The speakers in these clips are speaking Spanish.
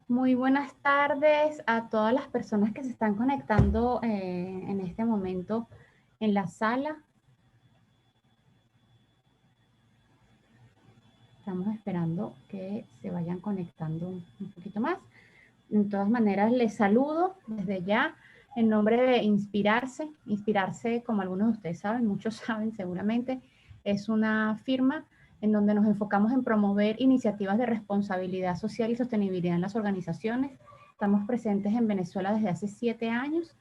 Muy buenas tardes a todas las personas que se están conectando en este momento en la sala. Estamos esperando que se vayan conectando un poquito más. De todas maneras, les saludo desde ya en nombre de Inspirarse. Inspirarse, como algunos de ustedes saben, muchos saben seguramente, es una firma en donde nos enfocamos en promover iniciativas de responsabilidad social y sostenibilidad en las organizaciones. Estamos presentes en Venezuela desde hace 7 años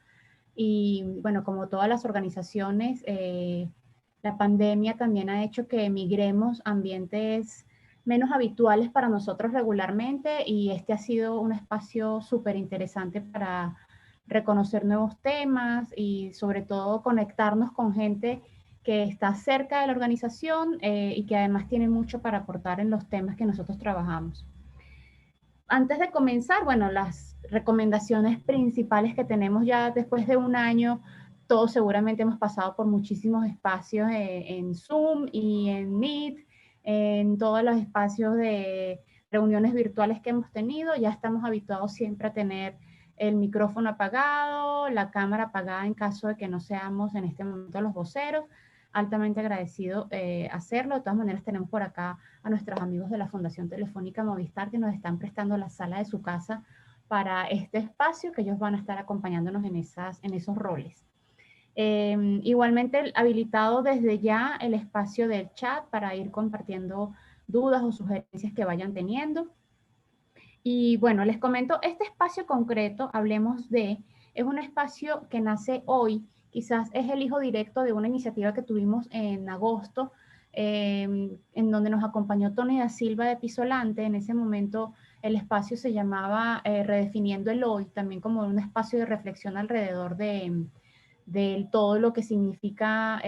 y, bueno, como todas las organizaciones, la pandemia también ha hecho que emigremos a ambientes menos habituales para nosotros regularmente y este ha sido un espacio súper interesante para reconocer nuevos temas y sobre todo conectarnos con gente que está cerca de la organización y que además tiene mucho para aportar en los temas que nosotros trabajamos. Antes de comenzar, bueno, las recomendaciones principales que tenemos ya después de un año, todos seguramente hemos pasado por muchísimos espacios en Zoom y en Meet, en todos los espacios de reuniones virtuales que hemos tenido, ya estamos habituados siempre a tener el micrófono apagado, la cámara apagada en caso de que no seamos en este momento los voceros. Altamente agradecido hacerlo. De todas maneras, tenemos por acá a nuestros amigos de la Fundación Telefónica Movistar que nos están prestando la sala de su casa para este espacio, que ellos van a estar acompañándonos en esos roles. Igualmente habilitado desde ya el espacio del chat para ir compartiendo dudas o sugerencias que vayan teniendo. Y bueno, les comento, este espacio concreto, Hablemos de, es un espacio que nace hoy, quizás es el hijo directo de una iniciativa que tuvimos en agosto, en donde nos acompañó Tony da Silva de Pisolante. En ese momento el espacio se llamaba Redefiniendo el Hoy, también como un espacio de reflexión alrededor de todo lo que significa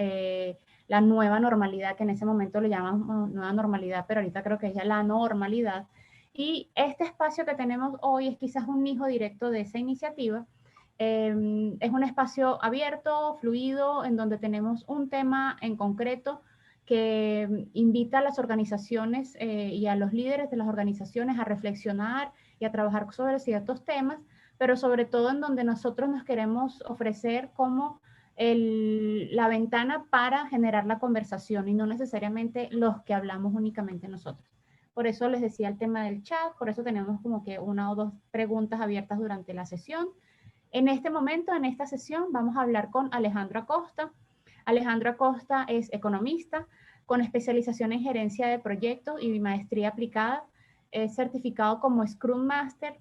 la nueva normalidad, que en ese momento le llaman nueva normalidad, pero ahorita creo que es ya la normalidad. Y este espacio que tenemos hoy es quizás un hijo directo de esa iniciativa. Es un espacio abierto, fluido, en donde tenemos un tema en concreto que invita a las organizaciones y a los líderes de las organizaciones a reflexionar y a trabajar sobre ciertos temas, pero sobre todo en donde nosotros nos queremos ofrecer como la ventana para generar la conversación y no necesariamente los que hablamos únicamente nosotros. Por eso les decía el tema del chat, por eso tenemos como que una o dos preguntas abiertas durante la sesión. En este momento, en esta sesión, vamos a hablar con Alejandro Acosta. Alejandro Acosta es economista con especialización en gerencia de proyectos y maestría aplicada. Es certificado como Scrum Master,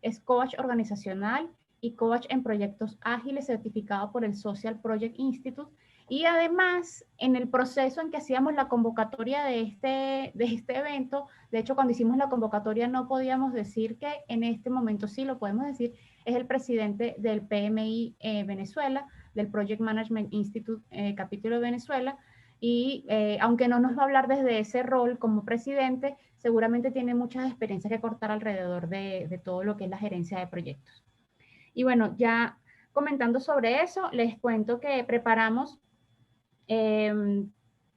es coach organizacional y coach en proyectos ágiles certificado por el Social Project Institute. Y además, en el proceso en que hacíamos la convocatoria de este evento, de hecho, cuando hicimos la convocatoria no podíamos decir que en este momento sí lo podemos decir, es el presidente del PMI Venezuela, del Project Management Institute capítulo de Venezuela, y aunque no nos va a hablar desde ese rol como presidente, seguramente tiene muchas experiencias que cortar alrededor de todo lo que es la gerencia de proyectos. Y bueno, ya comentando sobre eso, les cuento que preparamos,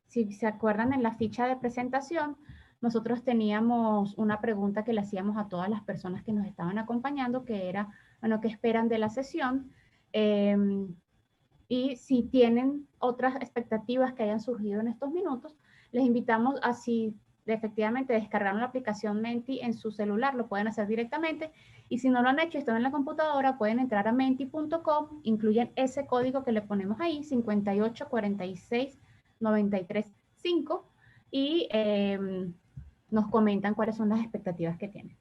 si se acuerdan en la ficha de presentación, nosotros teníamos una pregunta que le hacíamos a todas las personas que nos estaban acompañando, que era, bueno, ¿qué esperan de la sesión? Y si tienen otras expectativas que hayan surgido en estos minutos, les invitamos a si efectivamente descargaron la aplicación Menti en su celular, lo pueden hacer directamente. Y si no lo han hecho y están en la computadora, pueden entrar a menti.com, incluyen ese código que le ponemos ahí, 58469335, y nos comentan cuáles son las expectativas que tienen.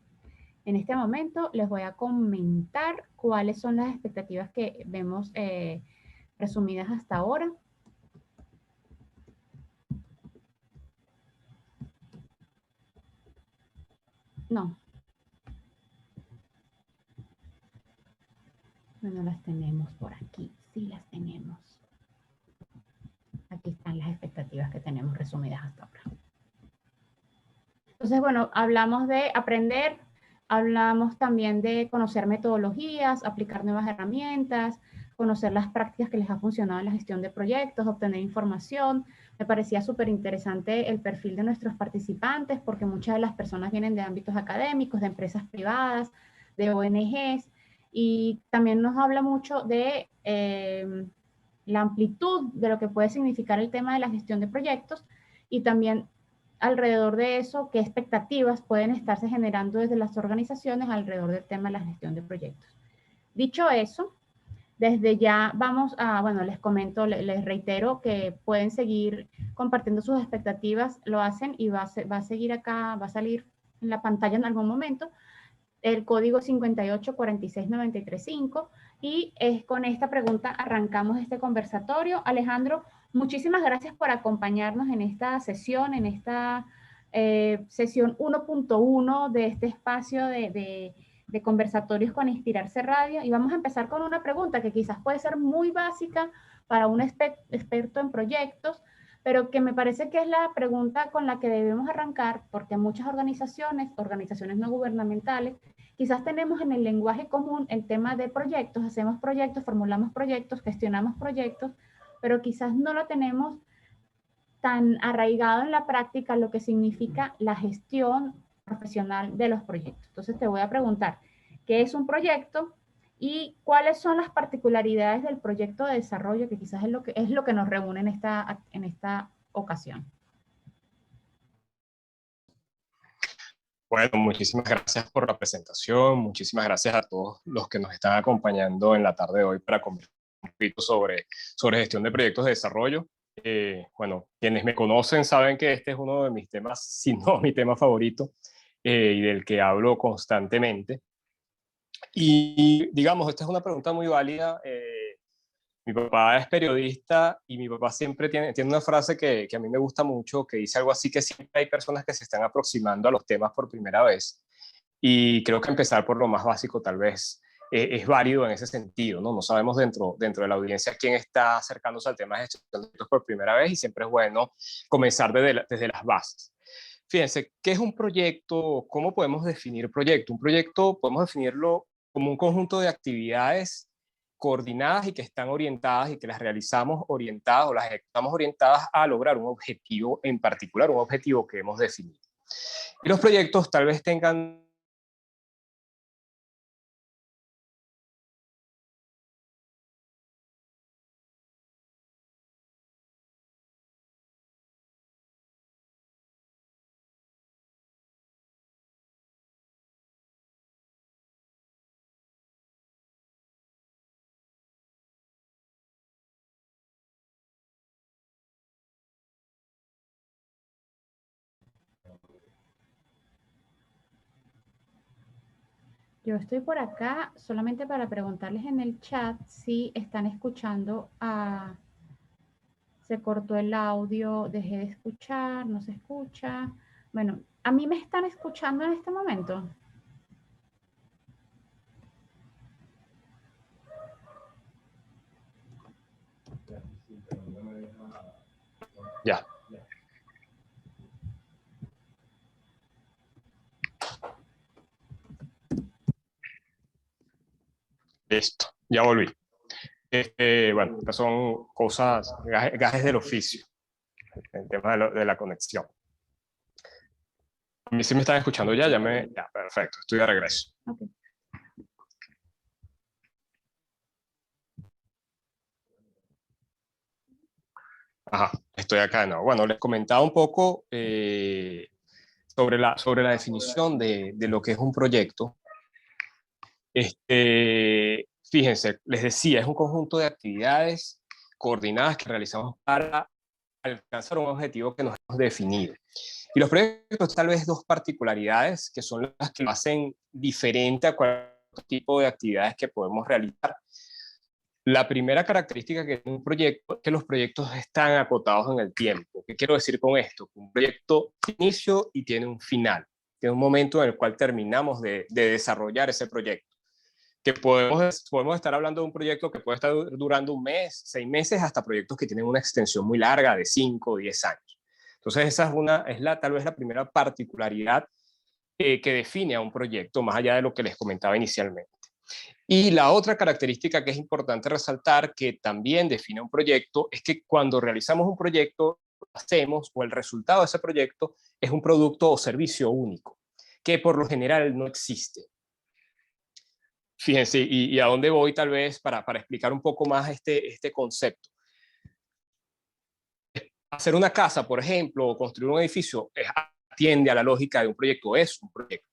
En este momento les voy a comentar cuáles son las expectativas que vemos resumidas hasta ahora. No. Bueno, las tenemos por aquí. Sí, las tenemos. Aquí están las expectativas que tenemos resumidas hasta ahora. Entonces, bueno, hablamos de aprender, hablamos también de conocer metodologías, aplicar nuevas herramientas, conocer las prácticas que les ha funcionado en la gestión de proyectos, obtener información, Me parecía súper interesante el perfil de nuestros participantes porque muchas de las personas vienen de ámbitos académicos, de empresas privadas, de ONGs, y también nos habla mucho de la amplitud de lo que puede significar el tema de la gestión de proyectos y también alrededor de eso, qué expectativas pueden estarse generando desde las organizaciones alrededor del tema de la gestión de proyectos. Dicho eso, desde ya vamos a, bueno, les comento, les reitero que pueden seguir compartiendo sus expectativas, lo hacen y va a seguir acá, va a salir en la pantalla en algún momento el código 5846935 y con esta pregunta arrancamos este conversatorio. Alejandro, muchísimas gracias por acompañarnos en esta sesión, en esta sesión 1.1 de este espacio de conversatorios con Inspirarse Radio, y vamos a empezar con una pregunta que quizás puede ser muy básica para un experto en proyectos, pero que me parece que es la pregunta con la que debemos arrancar, porque muchas organizaciones no gubernamentales, quizás tenemos en el lenguaje común el tema de proyectos, hacemos proyectos, formulamos proyectos, gestionamos proyectos, pero quizás no lo tenemos tan arraigado en la práctica lo que significa la gestión profesional de los proyectos. Entonces te voy a preguntar, ¿qué es un proyecto y cuáles son las particularidades del proyecto de desarrollo, que quizás es lo que nos reúne en esta ocasión? Bueno, muchísimas gracias por la presentación, muchísimas gracias a todos los que nos están acompañando en la tarde de hoy para conversar un poquito sobre gestión de proyectos de desarrollo. Bueno, quienes me conocen saben que este es uno de mis temas, si no mi tema favorito, y del que hablo constantemente. Y digamos, esta es una pregunta muy válida. Mi papá es periodista y mi papá siempre tiene una frase que a mí me gusta mucho, que dice algo así: que siempre hay personas que se están aproximando a los temas por primera vez. Y creo que empezar por lo más básico tal vez es válido en ese sentido, ¿no? No sabemos dentro de la audiencia quién está acercándose al tema de gestión de proyectos por primera vez, y siempre es bueno comenzar desde las bases. Fíjense, ¿qué es un proyecto? ¿Cómo podemos definir proyecto? Un proyecto podemos definirlo como un conjunto de actividades coordinadas y que están orientadas y que las realizamos orientadas o las ejecutamos orientadas a lograr un objetivo en particular, un objetivo que hemos definido. Y los proyectos tal vez tengan Yo estoy por acá solamente para preguntarles en el chat si están escuchando a... Se cortó el audio, dejé de escuchar, no se escucha. Bueno, ¿a mí me están escuchando en este momento? ya. Listo, ya volví. Bueno, estas son cosas, gajes del oficio, el tema de la conexión. A mí sí me están escuchando ya, ya, perfecto, estoy de regreso. Okay. Ajá, estoy acá de nuevo. Bueno, les comentaba un poco sobre la definición de lo que es un proyecto. Fíjense, les decía, es un conjunto de actividades coordinadas que realizamos para alcanzar un objetivo que nos hemos definido. Y los proyectos, tal vez dos particularidades que son las que lo hacen diferente a cualquier tipo de actividades que podemos realizar. La primera característica que tiene un proyecto es que los proyectos están acotados en el tiempo. ¿Qué quiero decir con esto? Un proyecto tiene inicio y tiene un final. Tiene un momento en el cual terminamos de desarrollar ese proyecto. Que podemos estar hablando de un proyecto que puede estar durando un mes, 6 meses, hasta proyectos que tienen una extensión muy larga de 5 o 10 años. Entonces esa tal vez la primera particularidad que define a un proyecto, más allá de lo que les comentaba inicialmente. Y la otra característica que es importante resaltar, que también define un proyecto, es que cuando realizamos un proyecto, lo hacemos o el resultado de ese proyecto es un producto o servicio único, que por lo general no existe. Fíjense, y a dónde voy tal vez para explicar un poco más este concepto. Hacer una casa, por ejemplo, o construir un edificio, atiende a la lógica de un proyecto, es un proyecto.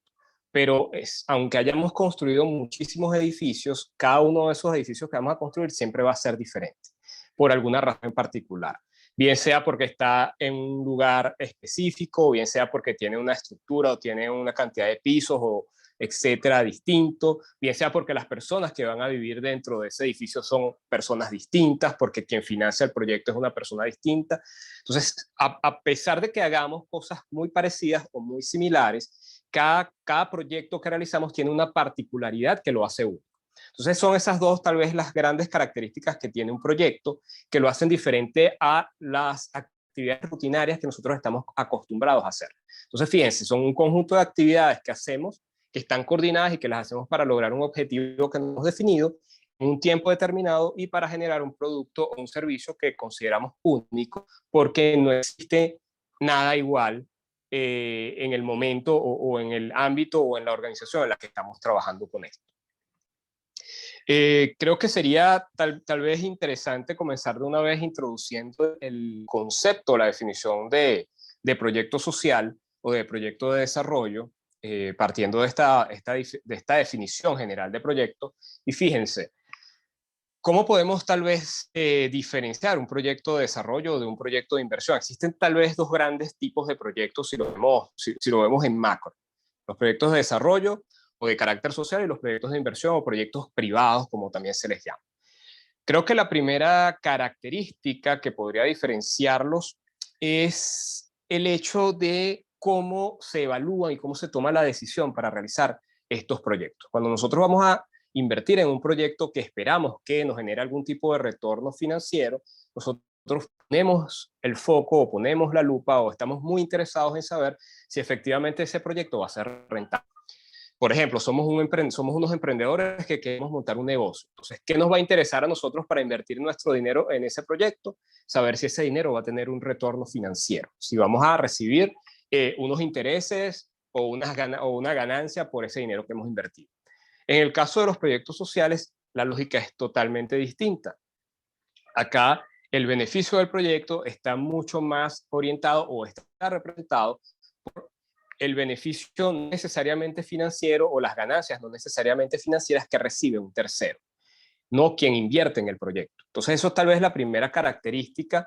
Pero aunque hayamos construido muchísimos edificios, cada uno de esos edificios que vamos a construir siempre va a ser diferente, por alguna razón en particular. Bien sea porque está en un lugar específico, bien sea porque tiene una estructura o tiene una cantidad de pisos o etcétera distinto, bien sea porque las personas que van a vivir dentro de ese edificio son personas distintas, porque quien financia el proyecto es una persona distinta. Entonces, a pesar de que hagamos cosas muy parecidas o muy similares, cada proyecto que realizamos tiene una particularidad que lo hace único. Entonces son esas dos tal vez las grandes características que tiene un proyecto que lo hacen diferente a las actividades rutinarias que nosotros estamos acostumbrados a hacer. Entonces fíjense, son un conjunto de actividades que hacemos, que están coordinadas y que las hacemos para lograr un objetivo que hemos definido en un tiempo determinado y para generar un producto o un servicio que consideramos único, porque no existe nada igual en el momento o en el ámbito o en la organización en la que estamos trabajando con esto. Creo que sería tal vez interesante comenzar de una vez introduciendo el concepto, la definición de proyecto social o de proyecto de desarrollo, partiendo de esta definición general de proyecto. Y fíjense, ¿cómo podemos tal vez diferenciar un proyecto de desarrollo de un proyecto de inversión? Existen tal vez dos grandes tipos de proyectos si lo vemos en macro. Los proyectos de desarrollo o de carácter social y los proyectos de inversión o proyectos privados, como también se les llama. Creo que la primera característica que podría diferenciarlos es el hecho de cómo se evalúa y cómo se toma la decisión para realizar estos proyectos. Cuando nosotros vamos a invertir en un proyecto que esperamos que nos genere algún tipo de retorno financiero, nosotros ponemos el foco o ponemos la lupa o estamos muy interesados en saber si efectivamente ese proyecto va a ser rentable. Por ejemplo, somos unos emprendedores que queremos montar un negocio. Entonces, ¿qué nos va a interesar a nosotros para invertir nuestro dinero en ese proyecto? Saber si ese dinero va a tener un retorno financiero, si vamos a recibir unos intereses o una ganancia por ese dinero que hemos invertido. En el caso de los proyectos sociales, la lógica es totalmente distinta. Acá, el beneficio del proyecto está mucho más orientado o está representado por el beneficio no necesariamente financiero o las ganancias no necesariamente financieras que recibe un tercero, no quien invierte en el proyecto. Entonces, eso es tal vez la primera característica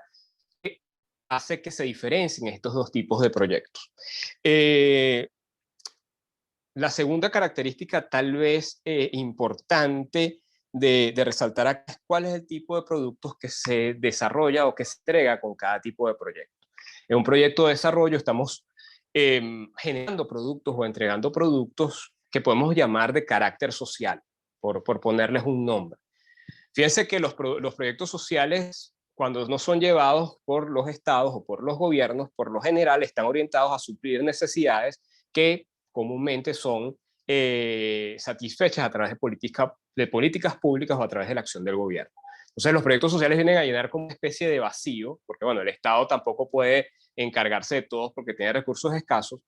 que hace que se diferencien estos dos tipos de proyectos. La segunda característica tal vez importante de resaltar acá es cuál es el tipo de productos que se desarrolla o que se entrega con cada tipo de proyecto. En un proyecto de desarrollo estamos generando productos o entregando productos que podemos llamar de carácter social, por ponerles un nombre. Fíjense que los proyectos sociales, cuando no son llevados por los estados o por los gobiernos, por lo general están orientados a suplir necesidades que comúnmente son satisfechas a través de políticas públicas o a través de la acción del gobierno. Entonces los proyectos sociales vienen a llenar como una especie de vacío, porque bueno, el Estado tampoco puede encargarse de todos porque tiene recursos escasos.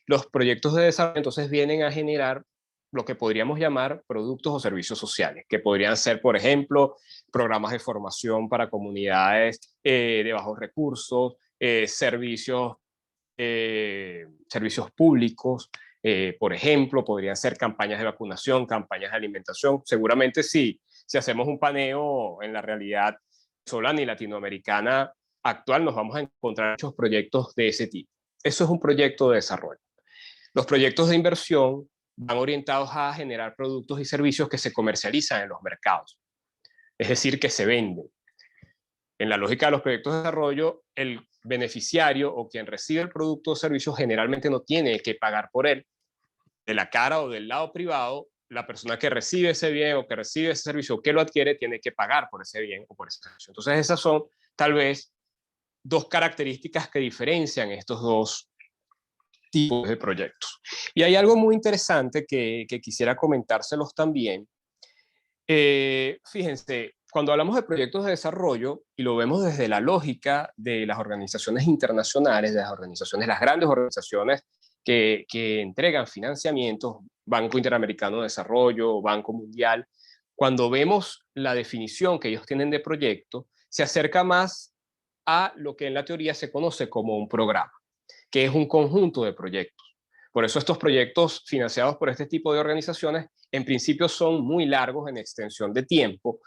Los proyectos de desarrollo entonces vienen a generar lo que podríamos llamar productos o servicios sociales, que podrían ser, por ejemplo, programas de formación para comunidades de bajos recursos, servicios públicos, por ejemplo, podrían ser campañas de vacunación, campañas de alimentación. Seguramente si hacemos un paneo en la realidad venezolana y latinoamericana actual, nos vamos a encontrar muchos proyectos de ese tipo. Eso es un proyecto de desarrollo. Los proyectos de inversión van orientados a generar productos y servicios que se comercializan en los mercados, es decir, que se venden. En la lógica de los proyectos de desarrollo, el beneficiario o quien recibe el producto o servicio generalmente no tiene que pagar por él. De la cara o del lado privado, la persona que recibe ese bien o que recibe ese servicio o que lo adquiere tiene que pagar por ese bien o por ese servicio. Entonces esas son tal vez dos características que diferencian estos dos tipos de proyectos. Y hay algo muy interesante que quisiera comentárselos también. Fíjense, cuando hablamos de proyectos de desarrollo y lo vemos desde la lógica de las organizaciones internacionales, de las organizaciones, las grandes organizaciones que entregan financiamientos, Banco Interamericano de Desarrollo, Banco Mundial, cuando vemos la definición que ellos tienen de proyecto, se acerca más a lo que en la teoría se conoce como un programa, que es un conjunto de proyectos. Por eso estos proyectos financiados por este tipo de organizaciones en principio son muy largos en extensión de tiempo,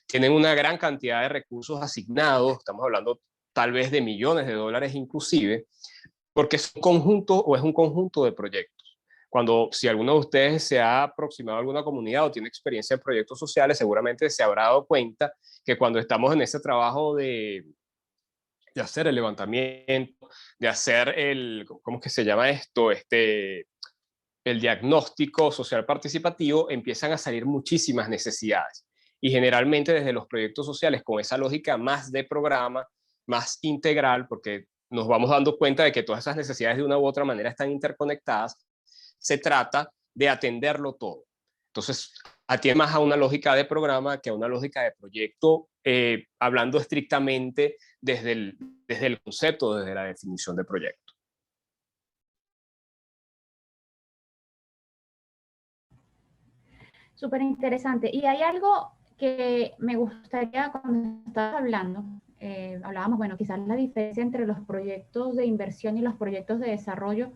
tienen una gran cantidad de recursos asignados, estamos hablando tal vez de millones de dólares inclusive, porque es un conjunto o es un conjunto de proyectos. Cuando, si alguno de ustedes se ha aproximado a alguna comunidad o tiene experiencia en proyectos sociales, seguramente se habrá dado cuenta que cuando estamos en ese trabajo de hacer el levantamiento, de hacer el, ¿cómo es que se llama esto? El diagnóstico social participativo, empiezan a salir muchísimas necesidades. Y generalmente desde los proyectos sociales, con esa lógica más de programa, más integral, porque nos vamos dando cuenta de que todas esas necesidades de una u otra manera están interconectadas, se trata de atenderlo todo. Entonces, atiende más a una lógica de programa que a una lógica de proyecto, hablando estrictamente desde el concepto, desde la definición de proyecto. Súper interesante. Y hay algo que me gustaría, cuando estabas hablando, hablábamos, bueno, quizás la diferencia entre los proyectos de inversión y los proyectos de desarrollo,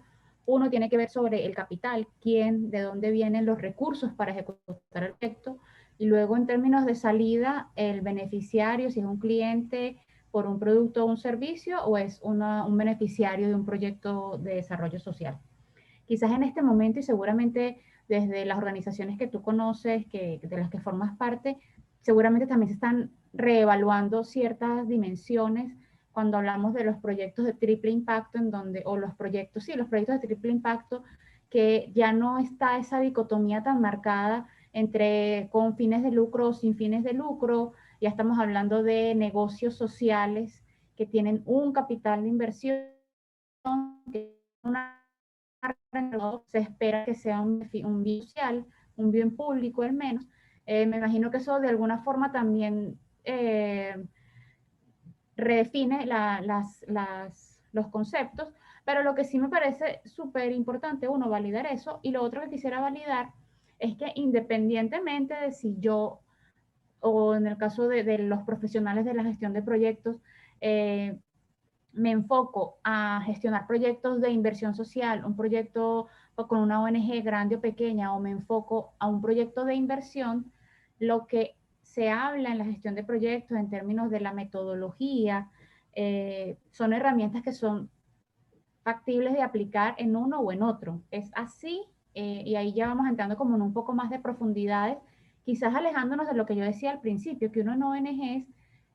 uno tiene que ver sobre el capital, quién, de dónde vienen los recursos para ejecutar el proyecto, y luego en términos de salida, el beneficiario, si es un cliente por un producto o un servicio, o es un beneficiario de un proyecto de desarrollo social. Quizás en este momento, y seguramente desde las organizaciones que tú conoces, de las que formas parte, seguramente también se están reevaluando ciertas dimensiones cuando hablamos de los proyectos de triple impacto, en donde, o los proyectos, sí, los proyectos de triple impacto, que ya no está esa dicotomía tan marcada entre con fines de lucro o sin fines de lucro. Ya estamos hablando de negocios sociales que tienen un capital de inversión, que una se espera que sea un bien social, un bien público al menos. Me imagino que eso de alguna forma también redefine los conceptos, pero lo que sí me parece súper importante, uno, validar eso, y lo otro que quisiera validar es que independientemente de si yo, o en el caso de los profesionales de la gestión de proyectos, me enfoco a gestionar proyectos de inversión social, un proyecto con una ONG grande o pequeña, o me enfoco a un proyecto de inversión, lo que se habla en la gestión de proyectos en términos de la metodología, son herramientas que son factibles de aplicar en uno o en otro. Es así, y ahí ya vamos entrando como en un poco más de profundidades, quizás alejándonos de lo que yo decía al principio, que uno en ONGs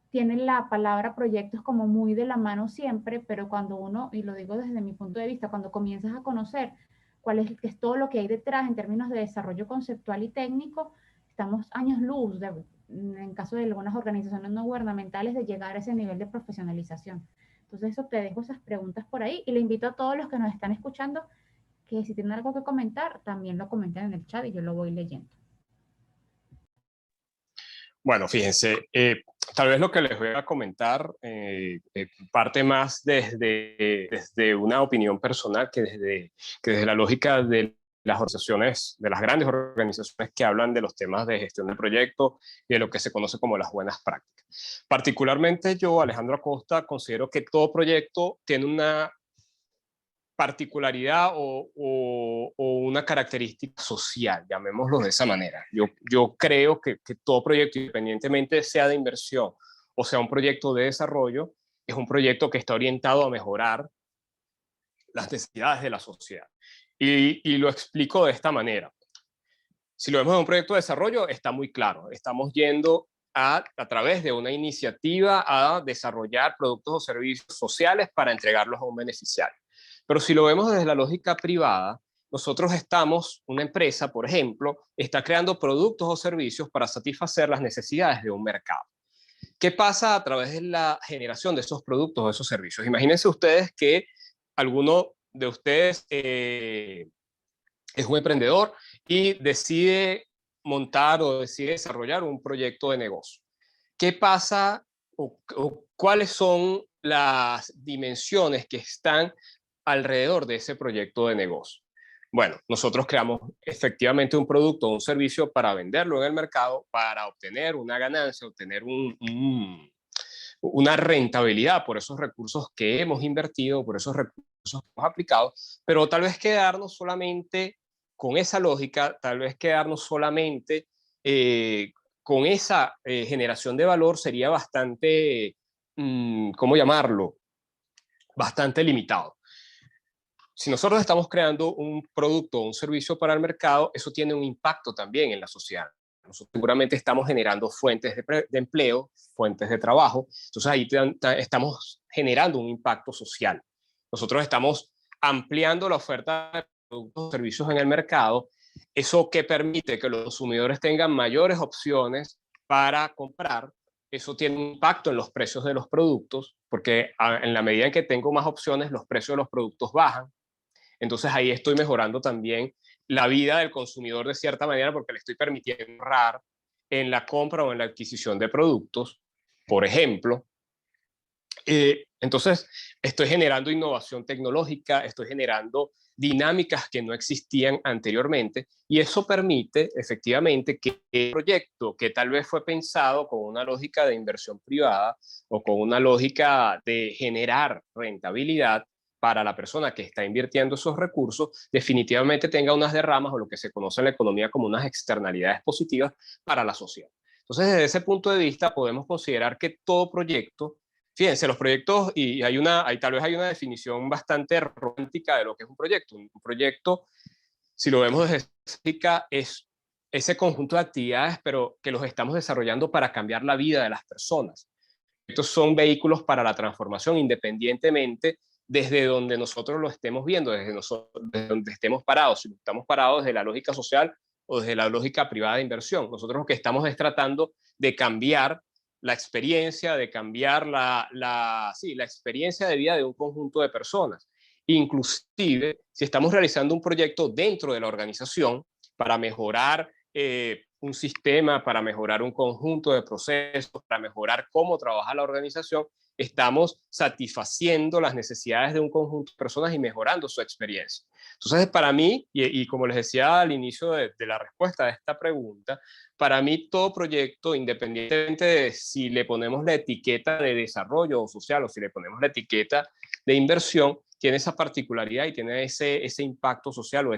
tienen la palabra proyectos como muy de la mano siempre, pero cuando uno, y lo digo desde mi punto de vista, cuando comienzas a conocer cuál es todo lo que hay detrás en términos de desarrollo conceptual y técnico, estamos años luz, en caso de algunas organizaciones no gubernamentales, de llegar a ese nivel de profesionalización. Entonces eso, te dejo esas preguntas por ahí y le invito a todos los que nos están escuchando que si tienen algo que comentar, también lo comenten en el chat y yo lo voy leyendo. Bueno, fíjense, tal vez lo que les voy a comentar parte más desde una opinión personal que desde la lógica de las organizaciones, de las grandes organizaciones que hablan de los temas de gestión de proyectos y de lo que se conoce como las buenas prácticas. Particularmente yo, Alejandro Acosta, considero que todo proyecto tiene una particularidad o una característica social, llamémoslo de esa manera. Yo creo que todo proyecto, independientemente sea de inversión o sea un proyecto de desarrollo, es un proyecto que está orientado a mejorar las necesidades de la sociedad. Y lo explico de esta manera. Si lo vemos en un proyecto de desarrollo, está muy claro. Estamos yendo a través de una iniciativa a desarrollar productos o servicios sociales para entregarlos a un beneficiario. Pero si lo vemos desde la lógica privada, nosotros estamos, una empresa, por ejemplo, está creando productos o servicios para satisfacer las necesidades de un mercado. ¿Qué pasa a través de la generación de esos productos o esos servicios? Imagínense ustedes que alguno de ustedes es un emprendedor y decide montar o decide desarrollar un proyecto de negocio. ¿qué pasa o cuáles son las dimensiones que están alrededor de ese proyecto de negocio? Bueno, nosotros creamos efectivamente un producto o un servicio para venderlo en el mercado, para obtener una ganancia, obtener una rentabilidad por esos recursos que hemos invertido, por esos recursos que hemos aplicado, pero tal vez quedarnos solamente con esa lógica, tal vez quedarnos solamente con esa generación de valor sería bastante, ¿cómo llamarlo? Bastante limitado. Si nosotros estamos creando un producto o un servicio para el mercado, eso tiene un impacto también en la sociedad. Nosotros seguramente estamos generando fuentes de empleo, fuentes de trabajo, entonces ahí estamos generando un impacto social. Nosotros estamos ampliando la oferta de productos o servicios en el mercado, eso que permite que los consumidores tengan mayores opciones para comprar. Eso tiene un impacto en los precios de los productos, porque en la medida en que tengo más opciones, los precios de los productos bajan. Entonces ahí estoy mejorando también la vida del consumidor de cierta manera porque le estoy permitiendo ahorrar en la compra o en la adquisición de productos, por ejemplo. Entonces estoy generando innovación tecnológica, estoy generando dinámicas que no existían anteriormente y eso permite efectivamente que el proyecto que tal vez fue pensado con una lógica de inversión privada o con una lógica de generar rentabilidad para la persona que está invirtiendo esos recursos, definitivamente tenga unas derramas o lo que se conoce en la economía como unas externalidades positivas para la sociedad. Entonces, desde ese punto de vista, podemos considerar que todo proyecto, fíjense, los proyectos, y tal vez hay una definición bastante romántica de lo que es un proyecto. Un proyecto, si lo vemos desde física, es ese conjunto de actividades, pero que los estamos desarrollando para cambiar la vida de las personas. Estos son vehículos para la transformación, independientemente desde donde nosotros lo estemos viendo, desde donde estemos parados, si estamos parados desde la lógica social o desde la lógica privada de inversión. Nosotros lo que estamos es tratando de cambiar la experiencia, de cambiar la experiencia de vida de un conjunto de personas. Inclusive, si estamos realizando un proyecto dentro de la organización para mejorar un sistema, para mejorar un conjunto de procesos, para mejorar cómo trabaja la organización, estamos satisfaciendo las necesidades de un conjunto de personas y mejorando su experiencia. Entonces, para mí, y como les decía al inicio de la respuesta a esta pregunta, para mí todo proyecto, independientemente de si le ponemos la etiqueta de desarrollo social o si le ponemos la etiqueta de inversión, tiene esa particularidad y tiene ese impacto social o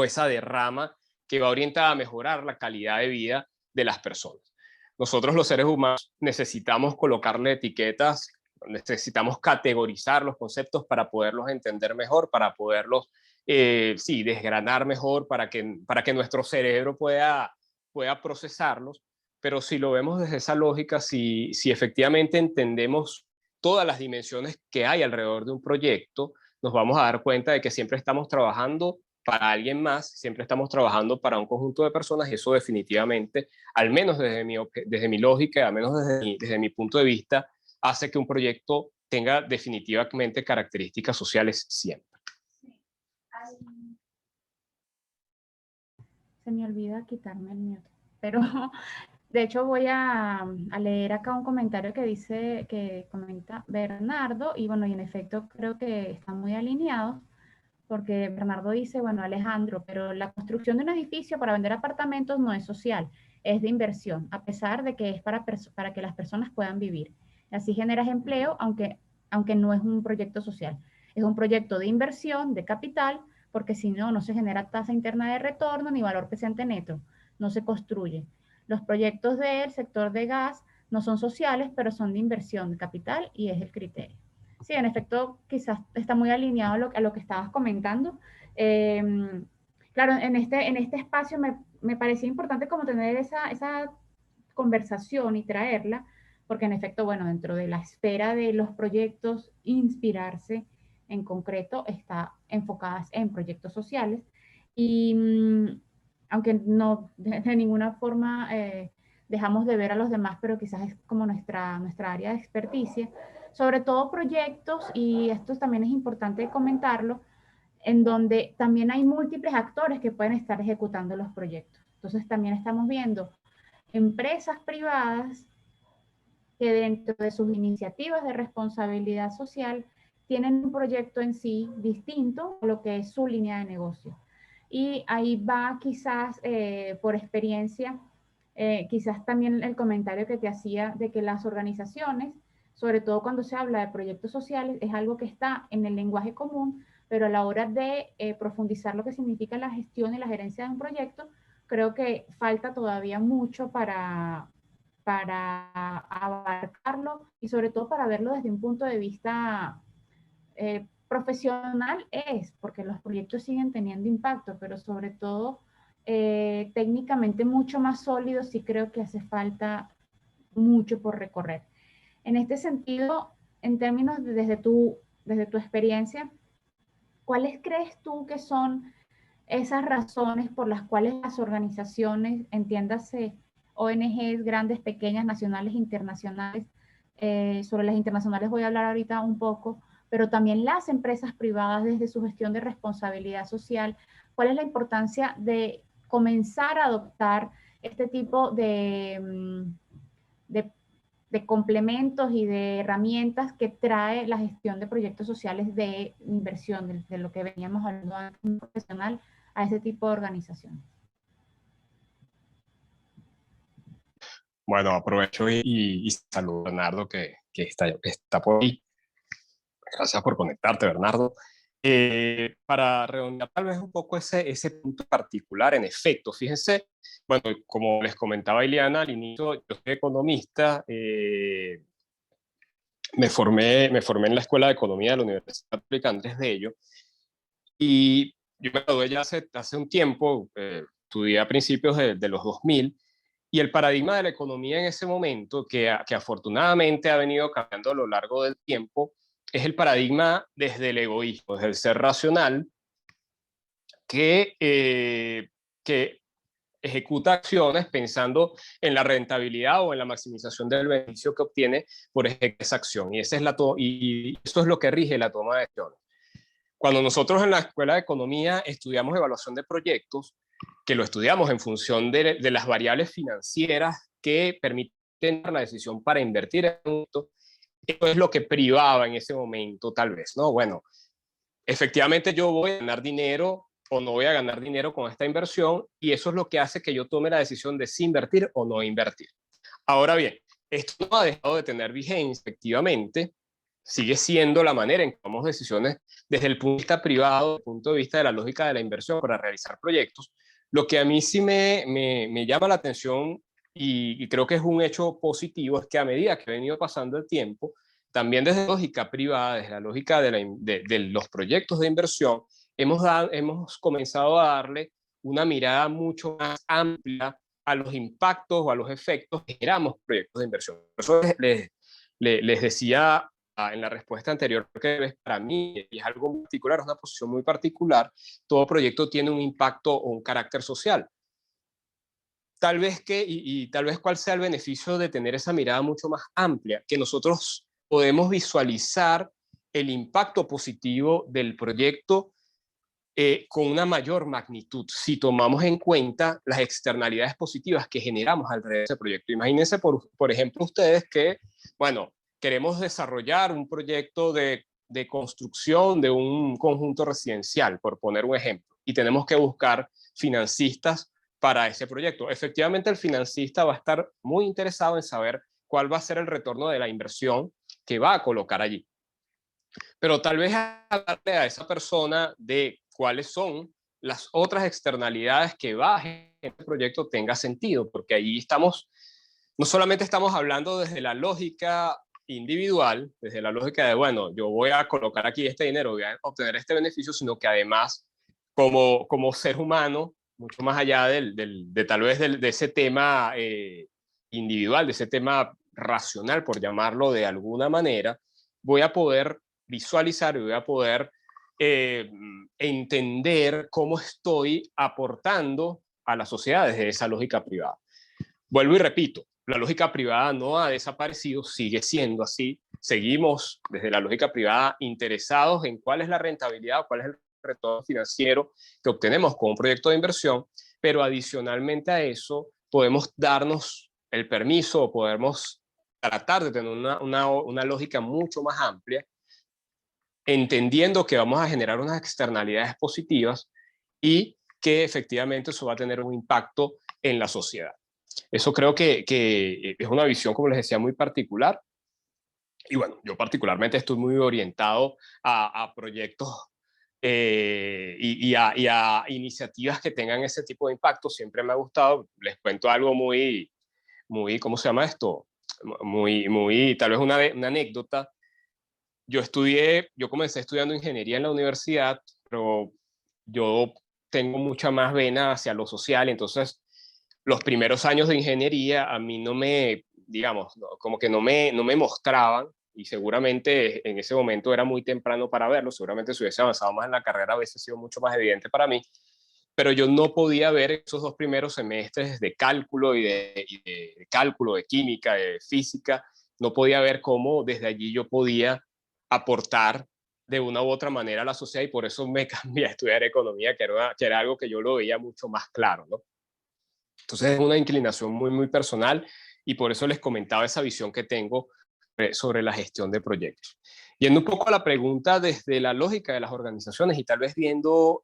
esa derrama que va orientada a mejorar la calidad de vida de las personas. Nosotros los seres humanos necesitamos colocarle etiquetas, necesitamos categorizar los conceptos para poderlos entender mejor, para poderlos desgranar mejor, para que nuestro cerebro pueda procesarlos. Pero si lo vemos desde esa lógica, si efectivamente entendemos todas las dimensiones que hay alrededor de un proyecto, nos vamos a dar cuenta de que siempre estamos trabajando para alguien más, siempre estamos trabajando para un conjunto de personas y eso definitivamente, al menos desde mi lógica, al menos desde mi punto de vista, hace que un proyecto tenga definitivamente características sociales siempre. Se me olvida quitarme el mute, pero de hecho voy a leer acá un comentario que comenta Bernardo y bueno, y en efecto creo que están muy alineados. Porque Bernardo dice, bueno, Alejandro, pero la construcción de un edificio para vender apartamentos no es social, es de inversión, a pesar de que es para que las personas puedan vivir. Así generas empleo, aunque no es un proyecto social. Es un proyecto de inversión, de capital, porque si no, no se genera tasa interna de retorno ni valor presente neto, no se construye. Los proyectos del sector de gas no son sociales, pero son de inversión, de capital, y es el criterio. Sí, en efecto, quizás está muy alineado a lo que estabas comentando. Claro, en este espacio me parecía importante como tener esa conversación y traerla, porque en efecto, bueno, dentro de la esfera de los proyectos, inspirarse en concreto está enfocadas en proyectos sociales y aunque no de ninguna forma dejamos de ver a los demás, pero quizás es como nuestra área de experticia, sobre todo proyectos, y esto también es importante comentarlo, en donde también hay múltiples actores que pueden estar ejecutando los proyectos. Entonces también estamos viendo empresas privadas que dentro de sus iniciativas de responsabilidad social tienen un proyecto en sí distinto a lo que es su línea de negocio. Y ahí va quizás por experiencia, quizás también el comentario que te hacía de que las organizaciones, sobre todo cuando se habla de proyectos sociales, es algo que está en el lenguaje común, pero a la hora de profundizar lo que significa la gestión y la gerencia de un proyecto, creo que falta todavía mucho para abarcarlo y sobre todo para verlo desde un punto de vista profesional porque los proyectos siguen teniendo impacto, pero sobre todo técnicamente mucho más sólidos, sí creo que hace falta mucho por recorrer. En este sentido, en términos de, desde tu experiencia, ¿cuáles crees tú que son esas razones por las cuales las organizaciones, entiéndase ONGs grandes, pequeñas, nacionales, internacionales, sobre las internacionales voy a hablar ahorita un poco, pero también las empresas privadas desde su gestión de responsabilidad social, cuál es la importancia de comenzar a adoptar este tipo de, de complementos y de herramientas que trae la gestión de proyectos sociales de inversión, de lo que veníamos hablando antes, un profesional a ese tipo de organizaciones. Bueno, aprovecho y saludo a Bernardo que está por ahí. Gracias por conectarte, Bernardo. Para redondear tal vez un poco ese punto particular, en efecto, fíjense, bueno, como les comentaba Ileana al inicio, yo soy economista, me formé en la Escuela de Economía de la Universidad Católica Andrés Bello, y yo me gradué ya hace un tiempo, estudié a principios de los 2000, y el paradigma de la economía en ese momento, que afortunadamente ha venido cambiando a lo largo del tiempo, es el paradigma desde el egoísmo, desde el ser racional, que ejecuta acciones pensando en la rentabilidad o en la maximización del beneficio que obtiene por esa acción. Y, y eso es lo que rige la toma de decisiones. Cuando nosotros en la Escuela de Economía estudiamos evaluación de proyectos, que lo estudiamos en función de las variables financieras que permiten la decisión para invertir en un producto, eso es lo que privaba en ese momento, tal vez, ¿no? Bueno, efectivamente yo voy a ganar dinero o no voy a ganar dinero con esta inversión, y eso es lo que hace que yo tome la decisión de si invertir o no invertir. Ahora bien, esto no ha dejado de tener vigencia, efectivamente, sigue siendo la manera en que tomamos decisiones desde el punto de vista privado, desde el punto de vista de la lógica de la inversión para realizar proyectos. Lo que a mí sí me llama la atención y creo que es un hecho positivo es que a medida que ha venido pasando el tiempo, también desde la lógica privada, desde la lógica de los proyectos de inversión, hemos comenzado a darle una mirada mucho más amplia a los impactos o a los efectos que generamos proyectos de inversión. Por eso les decía en la respuesta anterior que es para mí, y es algo muy particular, es una posición muy particular, todo proyecto tiene un impacto o un carácter social. Tal vez y tal vez cuál sea el beneficio de tener esa mirada mucho más amplia, que nosotros podemos visualizar el impacto positivo del proyecto con una mayor magnitud si tomamos en cuenta las externalidades positivas que generamos alrededor de ese proyecto. Imagínense, por ejemplo, ustedes que, bueno, queremos desarrollar un proyecto de construcción de un conjunto residencial, por poner un ejemplo, y tenemos que buscar financistas para ese proyecto. Efectivamente, el financista va a estar muy interesado en saber cuál va a ser el retorno de la inversión que va a colocar allí. Pero tal vez hablarle a esa persona de cuáles son las otras externalidades que va a generar este proyecto tenga sentido, porque ahí estamos, no solamente estamos hablando desde la lógica individual, desde la lógica de, bueno, yo voy a colocar aquí este dinero, voy a obtener este beneficio, sino que además, como ser humano, mucho más allá de tal vez de ese tema individual, de ese tema racional, por llamarlo de alguna manera, voy a poder visualizar y voy a poder entender cómo estoy aportando a la sociedad desde esa lógica privada. Vuelvo y repito, la lógica privada no ha desaparecido, sigue siendo así. Seguimos desde la lógica privada interesados en cuál es la rentabilidad, cuál es el retorno financiero que obtenemos con un proyecto de inversión, pero adicionalmente a eso, podemos darnos el permiso o podemos tratar de tener una lógica mucho más amplia, entendiendo que vamos a generar unas externalidades positivas y que efectivamente eso va a tener un impacto en la sociedad. Eso creo que es una visión, como les decía, muy particular. Y bueno, yo particularmente estoy muy orientado a proyectos y a iniciativas que tengan ese tipo de impacto. Siempre me ha gustado. Les cuento algo muy, ¿cómo se llama esto? Tal vez una anécdota. Yo comencé estudiando ingeniería en la universidad, pero yo tengo mucha más vena hacia lo social, entonces los primeros años de ingeniería a mí no me, digamos, como que no me mostraban, y seguramente en ese momento era muy temprano para verlo, seguramente si hubiese avanzado más en la carrera hubiese sido mucho más evidente para mí, pero yo no podía ver esos 2 primeros semestres de cálculo de cálculo, de química, de física, no podía ver cómo desde allí yo podía aportar de una u otra manera a la sociedad, y por eso me cambié a estudiar economía, que era algo que yo lo veía mucho más claro, ¿no? Entonces es una inclinación muy personal, y por eso les comentaba esa visión que tengo sobre la gestión de proyectos. Yendo un poco a la pregunta desde la lógica de las organizaciones y tal vez viendo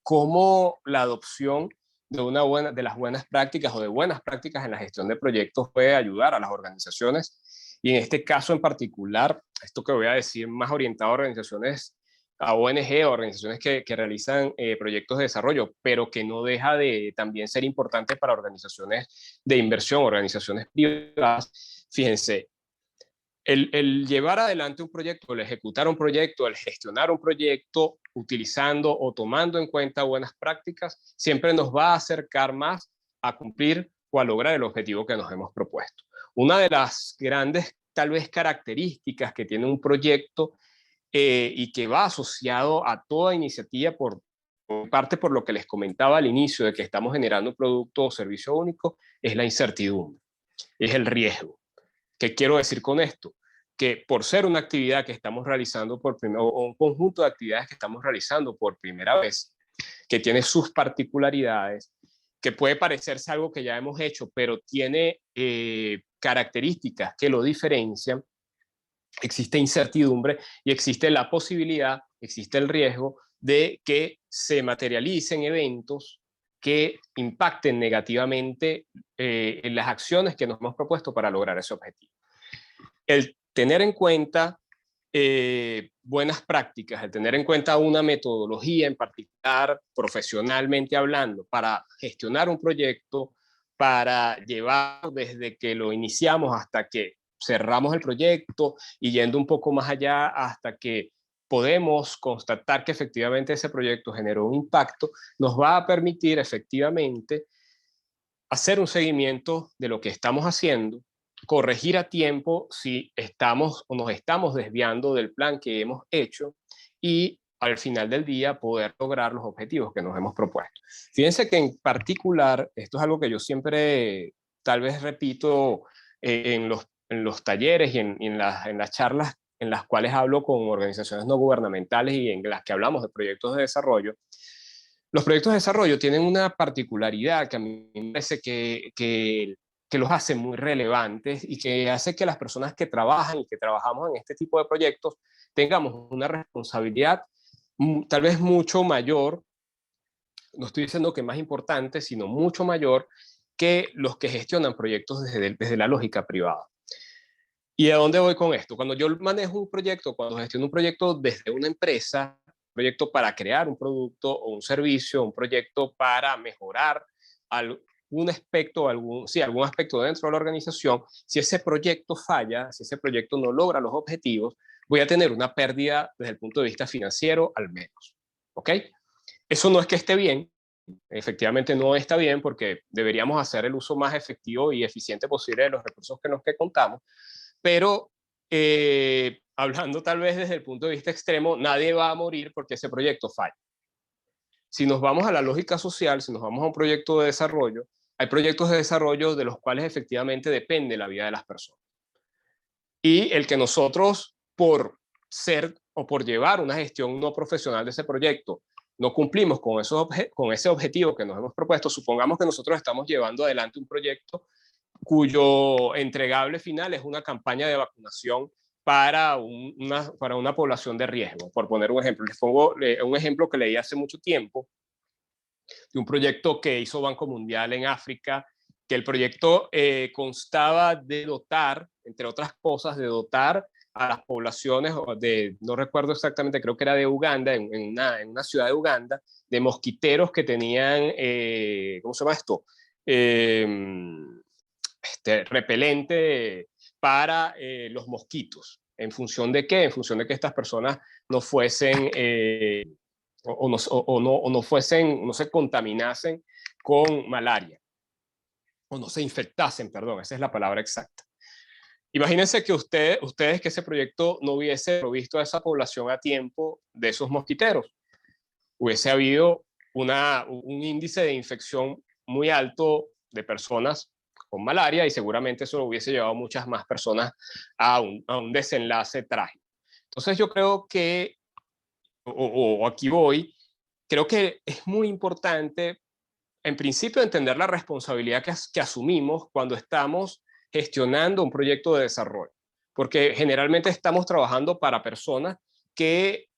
cómo la adopción de las buenas prácticas o de buenas prácticas en la gestión de proyectos puede ayudar a las organizaciones. Y en este caso en particular, esto que voy a decir más orientado a organizaciones, a ONG, organizaciones que realizan proyectos de desarrollo, pero que no deja de también ser importante para organizaciones de inversión, organizaciones privadas. Fíjense, el llevar adelante un proyecto, el ejecutar un proyecto, el gestionar un proyecto utilizando o tomando en cuenta buenas prácticas, siempre nos va a acercar más a cumplir o a lograr el objetivo que nos hemos propuesto. Una de las grandes, tal vez, características que tiene un proyecto y que va asociado a toda iniciativa por parte por lo que les comentaba al inicio de que estamos generando un producto o servicio único, es la incertidumbre, es el riesgo. ¿Qué quiero decir con esto? Que por ser una actividad que estamos realizando o un conjunto de actividades que estamos realizando por primera vez, que tiene sus particularidades, que puede parecerse algo que ya hemos hecho, pero tiene características que lo diferencian, existe incertidumbre y existe la posibilidad, existe el riesgo de que se materialicen eventos que impacten negativamente en las acciones que nos hemos propuesto para lograr ese objetivo. El tener en cuenta buenas prácticas, el tener en cuenta una metodología en particular, profesionalmente hablando, para gestionar un proyecto, para llevar desde que lo iniciamos hasta que cerramos el proyecto y yendo un poco más allá hasta que podemos constatar que efectivamente ese proyecto generó un impacto, nos va a permitir efectivamente hacer un seguimiento de lo que estamos haciendo, corregir a tiempo si estamos o nos estamos desviando del plan que hemos hecho, y al final del día poder lograr los objetivos que nos hemos propuesto. Fíjense que en particular, esto es algo que yo siempre tal vez repito en los talleres y en las charlas en las cuales hablo con organizaciones no gubernamentales y en las que hablamos de proyectos de desarrollo. Los proyectos de desarrollo tienen una particularidad que a mí me parece que los hace muy relevantes y que hace que las personas que trabajan y que trabajamos en este tipo de proyectos tengamos una responsabilidad tal vez mucho mayor, no estoy diciendo que más importante, sino mucho mayor que los que gestionan proyectos desde la lógica privada. ¿Y a dónde voy con esto? Cuando yo manejo un proyecto, cuando gestiono un proyecto desde una empresa, un proyecto para crear un producto o un servicio, un proyecto para mejorar algún aspecto, algún aspecto dentro de la organización, si ese proyecto falla, si ese proyecto no logra los objetivos, voy a tener una pérdida desde el punto de vista financiero al menos. ¿Ok? Eso no es que esté bien, efectivamente no está bien, porque deberíamos hacer el uso más efectivo y eficiente posible de los recursos que contamos, pero hablando tal vez desde el punto de vista extremo, nadie va a morir porque ese proyecto falla. Si nos vamos a la lógica social, si nos vamos a un proyecto de desarrollo, hay proyectos de desarrollo de los cuales efectivamente depende la vida de las personas. Y el que nosotros, por ser o por llevar una gestión no profesional de ese proyecto, no cumplimos con, con ese objetivo que nos hemos propuesto, supongamos que nosotros estamos llevando adelante un proyecto cuyo entregable final es una campaña de vacunación para una población de riesgo. Por poner un ejemplo, les pongo un ejemplo que leí hace mucho tiempo de un proyecto que hizo Banco Mundial en África, que el proyecto constaba de dotar, entre otras cosas, de dotar a las poblaciones no recuerdo exactamente, creo que era de Uganda, en una ciudad de Uganda, de mosquiteros que tenían, ¿cómo se llama esto? Repelente para los mosquitos. ¿En función de qué? En función de que estas personas no fuesen, no se contaminasen con malaria, o no se infectasen, perdón, esa es la palabra exacta. Imagínense que ustedes que ese proyecto no hubiese provisto a esa población a tiempo de esos mosquiteros. Hubiese habido un índice de infección muy alto de personas con malaria y seguramente eso hubiese llevado a muchas más personas a un desenlace trágico. Entonces yo creo que, o aquí voy, creo que es muy importante, en principio, entender la responsabilidad que asumimos cuando estamos gestionando un proyecto de desarrollo, porque generalmente estamos trabajando para personas que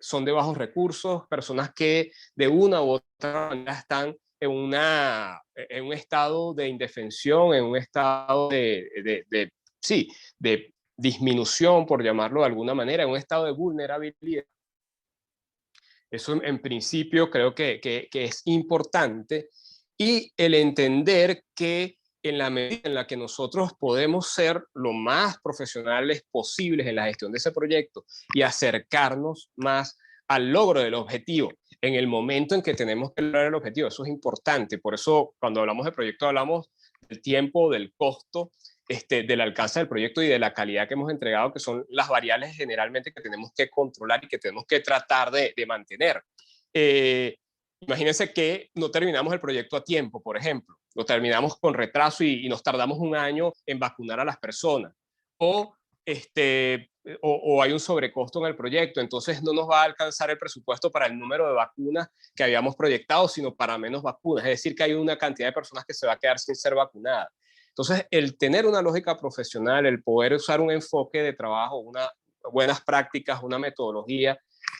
son de bajos recursos, personas que de una u otra manera están en un estado de indefensión, en un estado sí, de disminución, por llamarlo de alguna manera, en un estado de vulnerabilidad. Eso en principio creo que es importante, y el entender que en la medida en la que nosotros podemos ser lo más profesionales posibles en la gestión de ese proyecto y acercarnos más al logro del objetivo en el momento en que tenemos que lograr el objetivo, eso es importante. Por eso cuando hablamos de proyecto hablamos del tiempo, del costo, del alcance del proyecto y de la calidad que hemos entregado, que son las variables generalmente que tenemos que controlar y que tenemos que tratar de mantener. Imagínense que no terminamos el proyecto a tiempo, por ejemplo, lo terminamos con retraso y nos tardamos un año en vacunar a las personas, o, o hay un sobrecosto en el proyecto, entonces no nos va a alcanzar el presupuesto para el número de vacunas que habíamos proyectado, sino para menos vacunas, es decir, que hay una cantidad de personas que se va a quedar sin ser vacunadas. Entonces, el tener una lógica profesional, el poder usar un enfoque de trabajo, unas buenas prácticas, una metodología,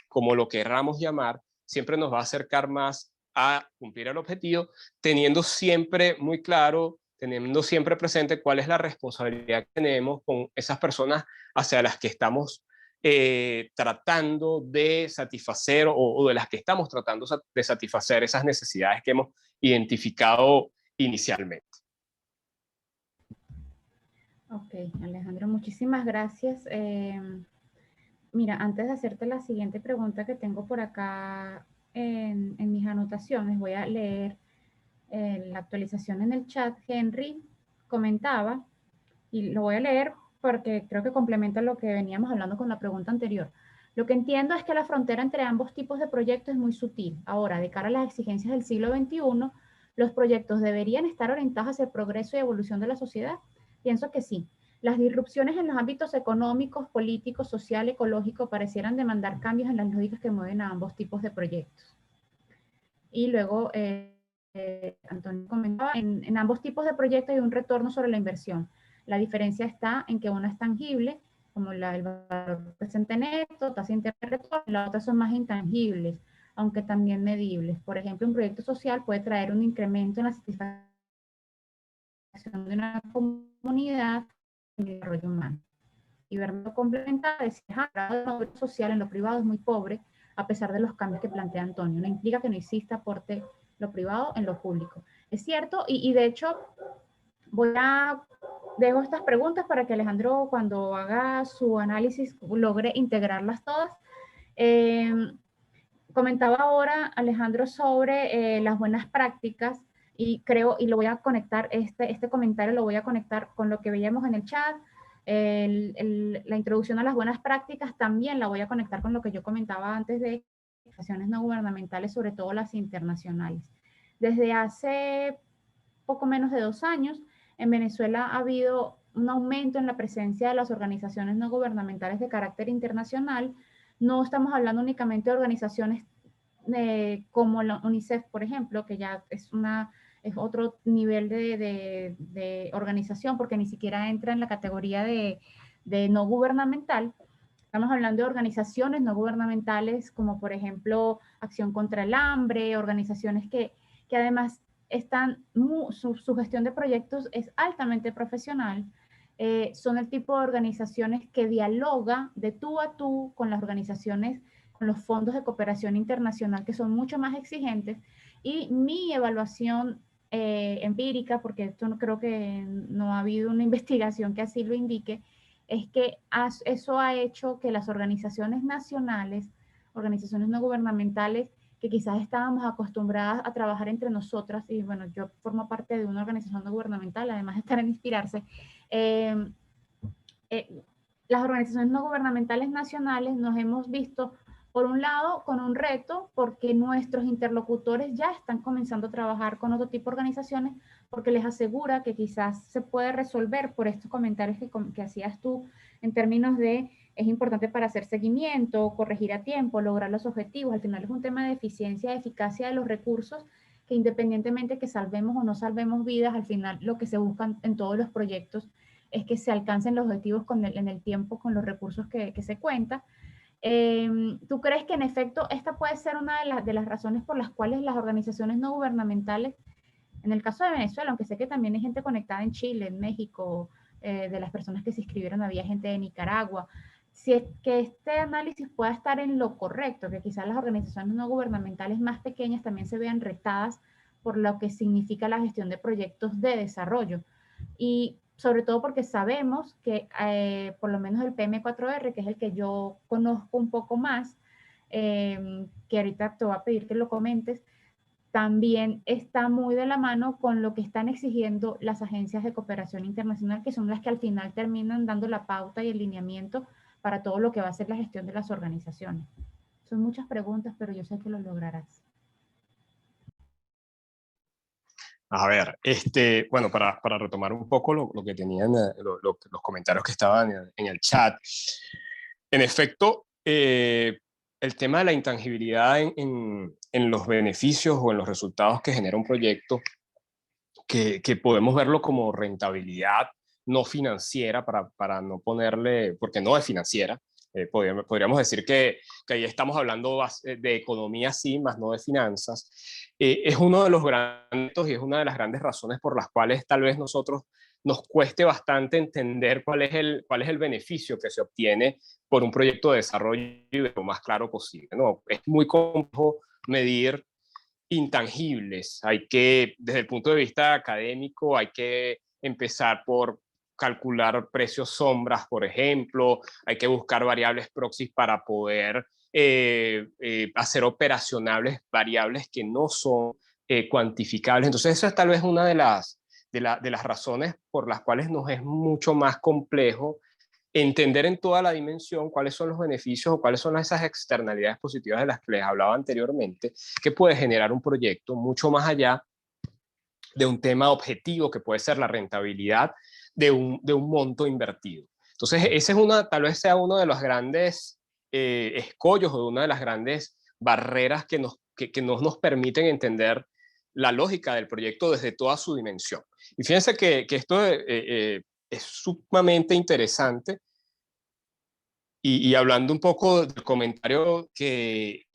como lo querramos llamar, siempre nos va a acercar más a cumplir el objetivo, teniendo siempre muy claro, teniendo siempre presente cuál es la responsabilidad que tenemos con esas personas hacia las que estamos tratando de satisfacer, o de las que estamos tratando de satisfacer esas necesidades que hemos identificado inicialmente. Ok, Alejandro, muchísimas gracias. Mira, antes de hacerte la siguiente pregunta que tengo por acá en mis anotaciones, voy a leer la actualización en el chat. Henry comentaba, y lo voy a leer porque creo que complementa lo que veníamos hablando con la pregunta anterior. Lo que entiendo es que la frontera entre ambos tipos de proyectos es muy sutil. Ahora, de cara a las exigencias del siglo XXI, ¿los proyectos deberían estar orientados hacia el progreso y evolución de la sociedad? Pienso que sí. Las disrupciones en los ámbitos económicos, políticos, social, ecológico parecieran demandar cambios en las lógicas que mueven a ambos tipos de proyectos. Y luego, Antonio comentaba, en ambos tipos de proyectos hay un retorno sobre la inversión. La diferencia está en que una es tangible, como el valor presente neto, tasa interna de retorno, y la otra son más intangibles, aunque también medibles. Por ejemplo, un proyecto social puede traer un incremento en la satisfacción de una comunidad en el desarrollo humano. Y Bernardo complementa, decía, el modelo social en lo privado es muy pobre, a pesar de los cambios que plantea Antonio. No implica que no exista aporte lo privado en lo público. Es cierto, y de hecho, dejo estas preguntas para que Alejandro, cuando haga su análisis, logre integrarlas todas. Comentaba ahora Alejandro sobre las buenas prácticas, y creo, y lo voy a conectar, este comentario lo voy a conectar con lo que veíamos en el chat. La introducción a las buenas prácticas también la voy a conectar con lo que yo comentaba antes de organizaciones no gubernamentales, sobre todo las internacionales. Desde hace poco menos de 2 años, en Venezuela ha habido un aumento en la presencia de las organizaciones no gubernamentales de carácter internacional. No estamos hablando únicamente de organizaciones como la UNICEF, por ejemplo, que ya es otro nivel de organización, porque ni siquiera entra en la categoría de no gubernamental. Estamos hablando de organizaciones no gubernamentales como por ejemplo Acción contra el Hambre, organizaciones que además su gestión de proyectos es altamente profesional. Son el tipo de organizaciones que dialoga de tú a tú con las organizaciones, con los fondos de cooperación internacional que son mucho más exigentes. Y mi evaluación empírica, porque esto no creo que no ha habido una investigación que así lo indique, es que eso ha hecho que las organizaciones nacionales, organizaciones no gubernamentales, que quizás estábamos acostumbradas a trabajar entre nosotras, y bueno, yo formo parte de una organización no gubernamental, además de estar en Inspirarse, eh, las organizaciones no gubernamentales nacionales nos hemos visto, por un lado, con un reto, porque nuestros interlocutores ya están comenzando a trabajar con otro tipo de organizaciones, porque les asegura que quizás se puede resolver por estos comentarios que hacías tú, en términos de es importante para hacer seguimiento, corregir a tiempo, lograr los objetivos. Al final es un tema de eficiencia, de eficacia de los recursos, que independientemente que salvemos o no salvemos vidas, al final lo que se busca en todos los proyectos es que se alcancen los objetivos en el tiempo, con los recursos que se cuenta. ¿Tú crees que en efecto esta puede ser una de las razones por las cuales las organizaciones no gubernamentales, en el caso de Venezuela, aunque sé que también hay gente conectada en Chile, en México, de las personas que se inscribieron había gente de Nicaragua, si es que este análisis pueda estar en lo correcto, que quizás las organizaciones no gubernamentales más pequeñas también se vean retadas por lo que significa la gestión de proyectos de desarrollo? Y sobre todo porque sabemos que por lo menos el PM4R, que es el que yo conozco un poco más, que ahorita te voy a pedir que lo comentes, también está muy de la mano con lo que están exigiendo las agencias de cooperación internacional, que son las que al final terminan dando la pauta y el lineamiento para todo lo que va a ser la gestión de las organizaciones. Son muchas preguntas, pero yo sé que lo lograrás. A ver, bueno, para retomar un poco lo que tenían, los comentarios que estaban en el chat. En efecto, el tema de la intangibilidad en los beneficios o en los resultados que genera un proyecto, que podemos verlo como rentabilidad no financiera, para no ponerle, porque no es financiera. Podríamos decir que ahí estamos hablando de economía sí, más no de finanzas. Es uno de los grandes y es una de las grandes razones por las cuales tal vez nosotros nos cueste bastante entender cuál es el beneficio que se obtiene por un proyecto de desarrollo y de lo más claro posible, ¿no? Es muy complejo medir intangibles. Desde el punto de vista académico, hay que empezar por calcular precios sombras, por ejemplo, hay que buscar variables proxies para poder hacer operacionables variables que no son cuantificables. Entonces, esa es tal vez una de las razones por las cuales nos es mucho más complejo entender en toda la dimensión cuáles son los beneficios o cuáles son esas externalidades positivas de las que les hablaba anteriormente, que puede generar un proyecto mucho más allá de un tema objetivo que puede ser la rentabilidad de un monto invertido. Entonces, ese es tal vez sea uno de los grandes escollos o de una de las grandes barreras que no nos permiten entender la lógica del proyecto desde toda su dimensión. Y fíjense que esto es sumamente interesante. Y hablando un poco del comentario que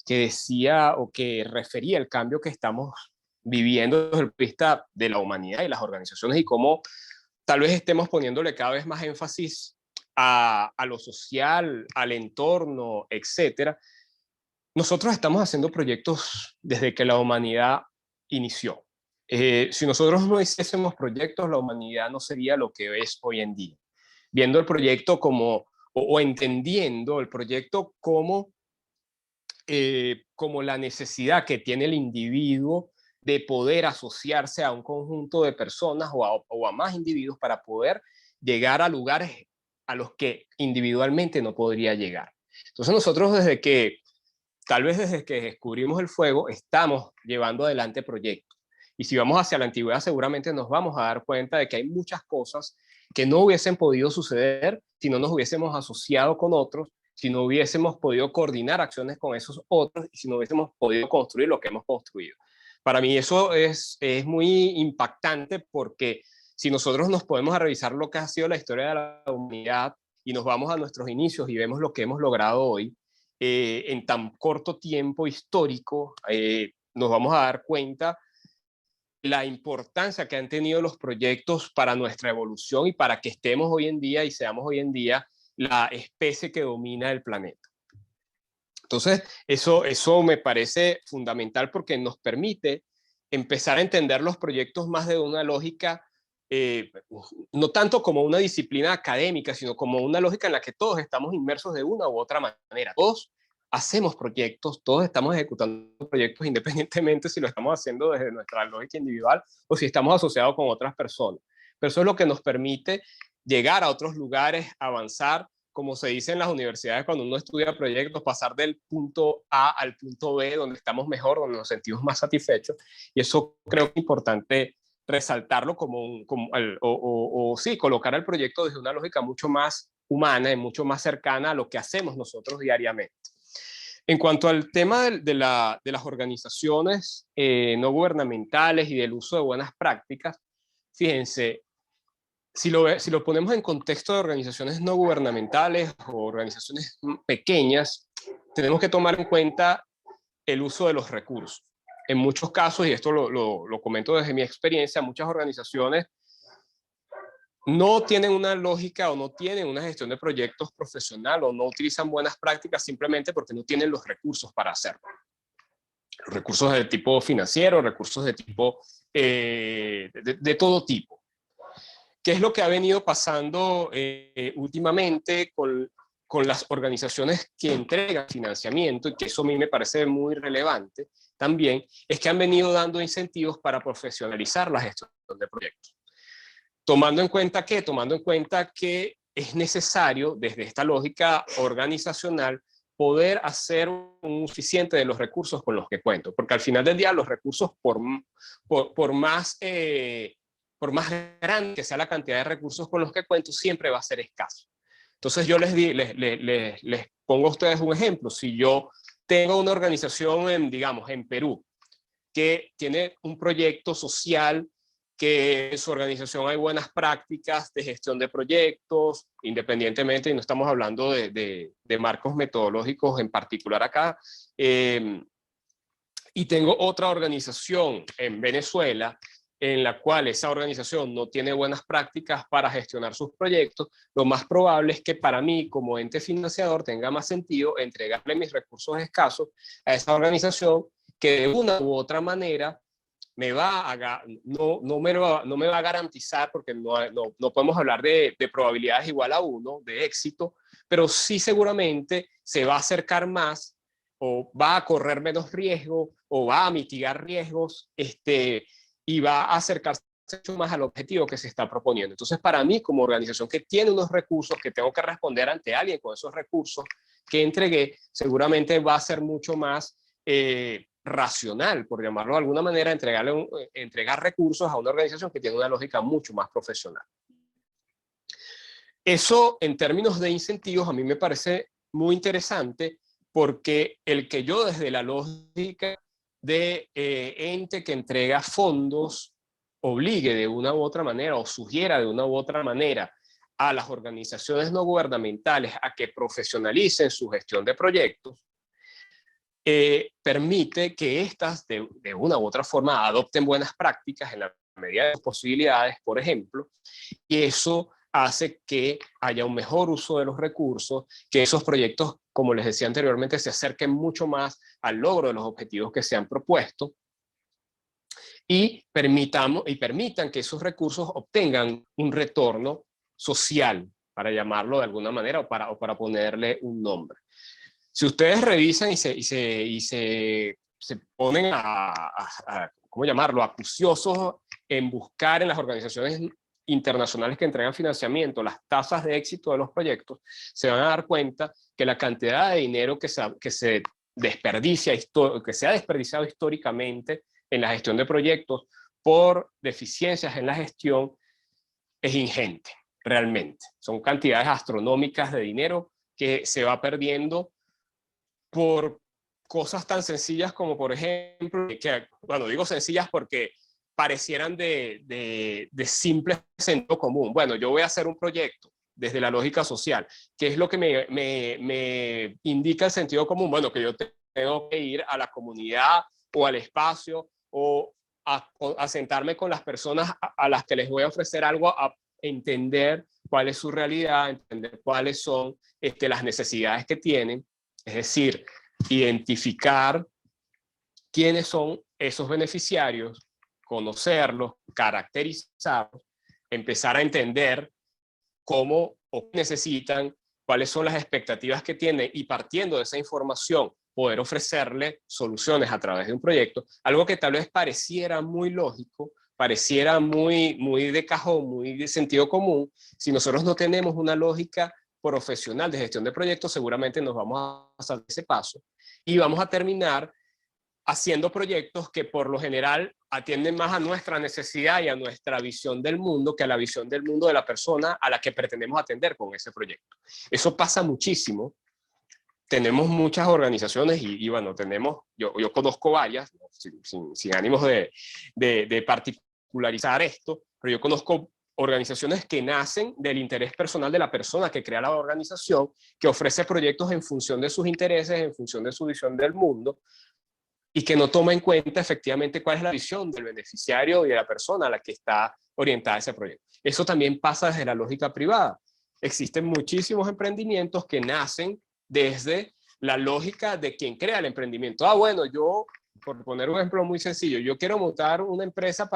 decía o que refería el cambio que estamos viviendo desde el punto de vista de la humanidad y las organizaciones, y cómo tal vez estemos poniéndole cada vez más énfasis a lo social, al entorno, etcétera. Nosotros estamos haciendo proyectos desde que la humanidad inició. Si nosotros no hiciésemos proyectos, la humanidad no sería lo que es hoy en día. Viendo el proyecto o entendiendo el proyecto como la necesidad que tiene el individuo de poder asociarse a un conjunto de personas o a más individuos para poder llegar a lugares a los que individualmente no podría llegar. Entonces nosotros tal vez desde que descubrimos el fuego, estamos llevando adelante proyectos. Y si vamos hacia la antigüedad, seguramente nos vamos a dar cuenta de que hay muchas cosas que no hubiesen podido suceder si no nos hubiésemos asociado con otros, si no hubiésemos podido coordinar acciones con esos otros y si no hubiésemos podido construir lo que hemos construido. Para mí eso es muy impactante, porque si nosotros nos podemos revisar lo que ha sido la historia de la humanidad y nos vamos a nuestros inicios y vemos lo que hemos logrado hoy, en tan corto tiempo histórico, nos vamos a dar cuenta la importancia que han tenido los proyectos para nuestra evolución y para que estemos hoy en día y seamos hoy en día la especie que domina el planeta. Entonces, eso me parece fundamental, porque nos permite empezar a entender los proyectos más de una lógica, no tanto como una disciplina académica, sino como una lógica en la que todos estamos inmersos de una u otra manera. Todos hacemos proyectos, todos estamos ejecutando proyectos, independientemente si lo estamos haciendo desde nuestra lógica individual o si estamos asociados con otras personas. Pero eso es lo que nos permite llegar a otros lugares, avanzar, como se dice en las universidades cuando uno estudia proyectos, pasar del punto A al punto B, donde estamos mejor, donde nos sentimos más satisfechos. Y eso creo que es importante resaltarlo sí, colocar el proyecto desde una lógica mucho más humana y mucho más cercana a lo que hacemos nosotros diariamente. En cuanto al tema de las organizaciones no gubernamentales y del uso de buenas prácticas, fíjense, si lo ponemos en contexto de organizaciones no gubernamentales o organizaciones pequeñas, tenemos que tomar en cuenta el uso de los recursos. En muchos casos, y esto lo comento desde mi experiencia, muchas organizaciones no tienen una lógica o no tienen una gestión de proyectos profesional o no utilizan buenas prácticas simplemente porque no tienen los recursos para hacerlo. Recursos de tipo financiero, recursos de tipo de todo tipo. ¿Qué es lo que ha venido pasando últimamente con las organizaciones que entregan financiamiento? Y que eso a mí me parece muy relevante también, es que han venido dando incentivos para profesionalizar la gestión de proyectos. Tomando en cuenta que es necesario, desde esta lógica organizacional, poder hacer un suficiente de los recursos con los que cuento, porque al final del día los recursos, por más grande que sea la cantidad de recursos con los que cuento, siempre va a ser escaso. Entonces yo les pongo a ustedes un ejemplo. Si yo tengo una organización, digamos, en Perú, que tiene un proyecto social, que en su organización hay buenas prácticas de gestión de proyectos, independientemente, y no estamos hablando de marcos metodológicos en particular acá, y tengo otra organización en Venezuela en la cual esa organización no tiene buenas prácticas para gestionar sus proyectos, lo más probable es que para mí, como ente financiador, tenga más sentido entregarle mis recursos escasos a esa organización que de una u otra manera no me va a garantizar, porque no podemos hablar de probabilidades igual a 1 de éxito, pero sí seguramente se va a acercar más, o va a correr menos riesgo, o va a mitigar riesgos, y va a acercarse mucho más al objetivo que se está proponiendo. Entonces, para mí, como organización que tiene unos recursos, que tengo que responder ante alguien con esos recursos que entregué, seguramente va a ser mucho más racional, por llamarlo de alguna manera, entregar recursos a una organización que tiene una lógica mucho más profesional. Eso, en términos de incentivos, a mí me parece muy interesante, porque el que yo, desde la lógica de ente que entrega fondos, obligue de una u otra manera o sugiera de una u otra manera a las organizaciones no gubernamentales a que profesionalicen su gestión de proyectos, permite que éstas de una u otra forma adopten buenas prácticas en la medida de sus posibilidades, por ejemplo, y eso hace que haya un mejor uso de los recursos, que esos proyectos, como les decía anteriormente, se acerquen mucho más al logro de los objetivos que se han propuesto, y permitan que esos recursos obtengan un retorno social, para llamarlo de alguna manera, o para ponerle un nombre. Si ustedes revisan y se ponen ¿cómo llamarlo?, acuciosos en buscar en las organizaciones internacionales que entregan financiamiento las tasas de éxito de los proyectos, se van a dar cuenta que la cantidad de dinero que se ha desperdiciado históricamente en la gestión de proyectos por deficiencias en la gestión es ingente, realmente. Son cantidades astronómicas de dinero que se va perdiendo por cosas tan sencillas como, por ejemplo, que, bueno, digo sencillas porque parecieran de simple sentido común. Bueno, yo voy a hacer un proyecto desde la lógica social. ¿Qué es lo que me indica el sentido común? Bueno, que yo tengo que ir a la comunidad o al espacio o a sentarme con las personas a las que les voy a ofrecer algo, a entender cuál es su realidad, entender cuáles son las necesidades que tienen. Es decir, identificar quiénes son esos beneficiarios, conocerlos, caracterizarlos, empezar a entender cómo o qué necesitan, cuáles son las expectativas que tienen y partiendo de esa información poder ofrecerle soluciones a través de un proyecto, algo que tal vez pareciera muy lógico, pareciera muy de cajón, muy de sentido común. Si nosotros no tenemos una lógica profesional de gestión de proyectos, seguramente nos vamos a saltar ese paso y vamos a terminar haciendo proyectos que por lo general atienden más a nuestra necesidad y a nuestra visión del mundo que a la visión del mundo de la persona a la que pretendemos atender con ese proyecto. Eso pasa muchísimo. Tenemos muchas organizaciones y bueno, yo conozco varias, ¿no? sin ánimos de particularizar esto, pero yo conozco organizaciones que nacen del interés personal de la persona que crea la organización, que ofrece proyectos en función de sus intereses, en función de su visión del mundo, y que no toma en cuenta efectivamente cuál es la visión del beneficiario y de la persona a la que está orientada ese proyecto. Eso también pasa desde la lógica privada. Existen muchísimos emprendimientos que nacen desde la lógica de quien crea el emprendimiento. Bueno, yo, por poner un ejemplo muy sencillo, yo quiero montar una empresa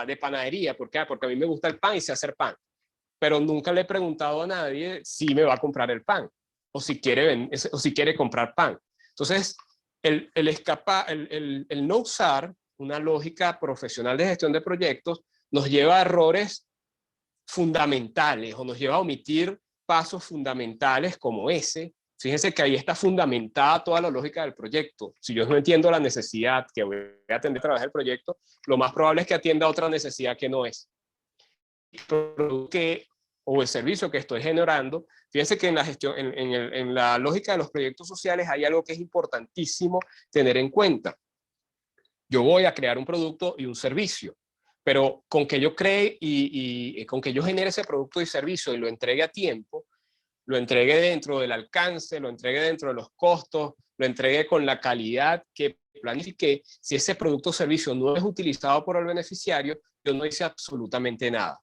de panadería. ¿Por qué? Porque a mí me gusta el pan y sé hacer pan. Pero nunca le he preguntado a nadie si me va a comprar el pan o si quiere comprar pan. Entonces, el no usar una lógica profesional de gestión de proyectos nos lleva a errores fundamentales o nos lleva a omitir pasos fundamentales como ese. Fíjense que ahí está fundamentada toda la lógica del proyecto. Si yo no entiendo la necesidad que voy a atender a través del proyecto, lo más probable es que atienda otra necesidad que no es. O el servicio que estoy generando. Fíjense que en la gestión, en la lógica de los proyectos sociales hay algo que es importantísimo tener en cuenta. Yo voy a crear un producto y un servicio, pero con que yo cree y con que yo genere ese producto y servicio y lo entregue a tiempo, lo entregue dentro del alcance, lo entregue dentro de los costos, lo entregue con la calidad que planifiqué, si ese producto o servicio no es utilizado por el beneficiario, yo no hice absolutamente nada.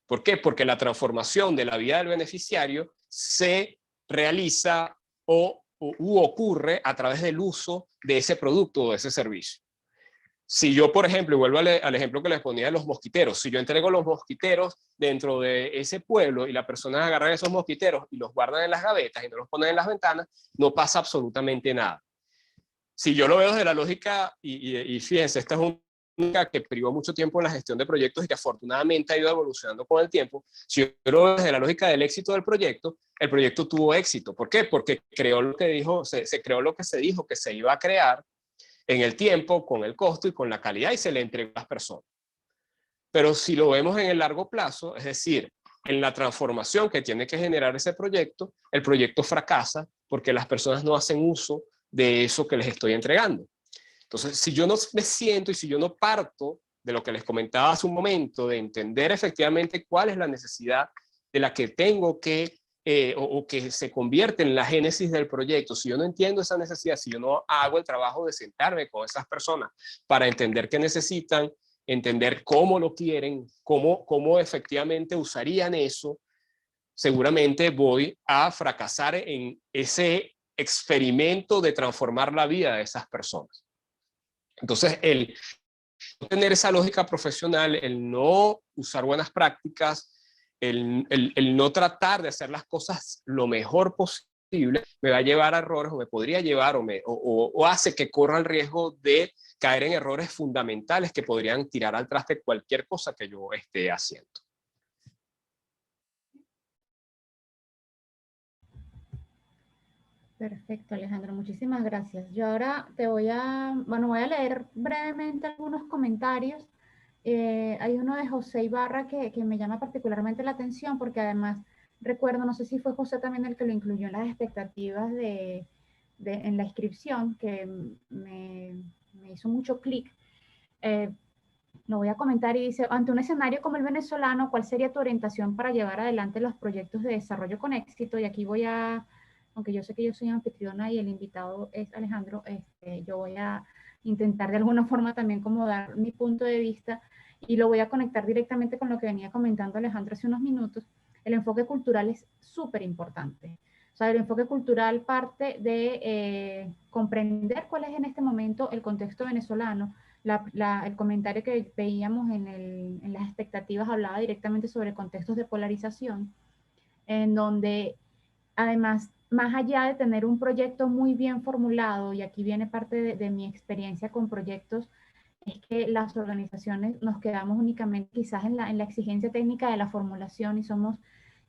¿Por qué? Porque la transformación de la vida del beneficiario se realiza u ocurre a través del uso de ese producto o de ese servicio. Si yo, por ejemplo, y vuelvo al ejemplo que les ponía de los mosquiteros, si yo entrego los mosquiteros dentro de ese pueblo y las personas agarran esos mosquiteros y los guardan en las gavetas y no los ponen en las ventanas, no pasa absolutamente nada. Si yo lo veo desde la lógica, y fíjense, esta es una lógica que privó mucho tiempo en la gestión de proyectos y que afortunadamente ha ido evolucionando con el tiempo, si yo lo veo desde la lógica del éxito del proyecto, el proyecto tuvo éxito. ¿Por qué? Porque creó lo que se creó lo que se dijo que se iba a crear en el tiempo, con el costo y con la calidad y se le entregó a las personas. Pero si lo vemos en el largo plazo, es decir, en la transformación que tiene que generar ese proyecto, el proyecto fracasa porque las personas no hacen uso de eso que les estoy entregando. Entonces, si yo no me siento y si yo no parto de lo que les comentaba hace un momento, de entender efectivamente cuál es la necesidad de la que tengo que, o que se convierte en la génesis del proyecto, si yo no entiendo esa necesidad, si yo no hago el trabajo de sentarme con esas personas para entender qué necesitan, entender cómo lo quieren, cómo efectivamente usarían eso, seguramente voy a fracasar en ese experimento de transformar la vida de esas personas. Entonces, el no tener esa lógica profesional, el no usar buenas prácticas, el no tratar de hacer las cosas lo mejor posible, me va a llevar a errores o me podría llevar o hace que corra el riesgo de caer en errores fundamentales que podrían tirar al traste cualquier cosa que yo esté haciendo. Perfecto, Alejandro, muchísimas gracias. Yo ahora voy a leer brevemente algunos comentarios. Hay uno de José Ibarra que me llama particularmente la atención porque además recuerdo, no sé si fue José también el que lo incluyó en las expectativas en la inscripción, que me hizo mucho clic. Lo voy a comentar y dice, ante un escenario como el venezolano, ¿cuál sería tu orientación para llevar adelante los proyectos de desarrollo con éxito? Y aquí voy a, aunque yo sé que yo soy anfitriona y el invitado es Alejandro, yo voy a intentar de alguna forma también como dar mi punto de vista y lo voy a conectar directamente con lo que venía comentando Alejandro hace unos minutos. El enfoque cultural es súper importante. O sea, el enfoque cultural parte de comprender cuál es en este momento el contexto venezolano. El comentario que veíamos en las expectativas hablaba directamente sobre contextos de polarización, en donde además, más allá de tener un proyecto muy bien formulado, y aquí viene parte de mi experiencia con proyectos, es que las organizaciones nos quedamos únicamente quizás en la exigencia técnica de la formulación y somos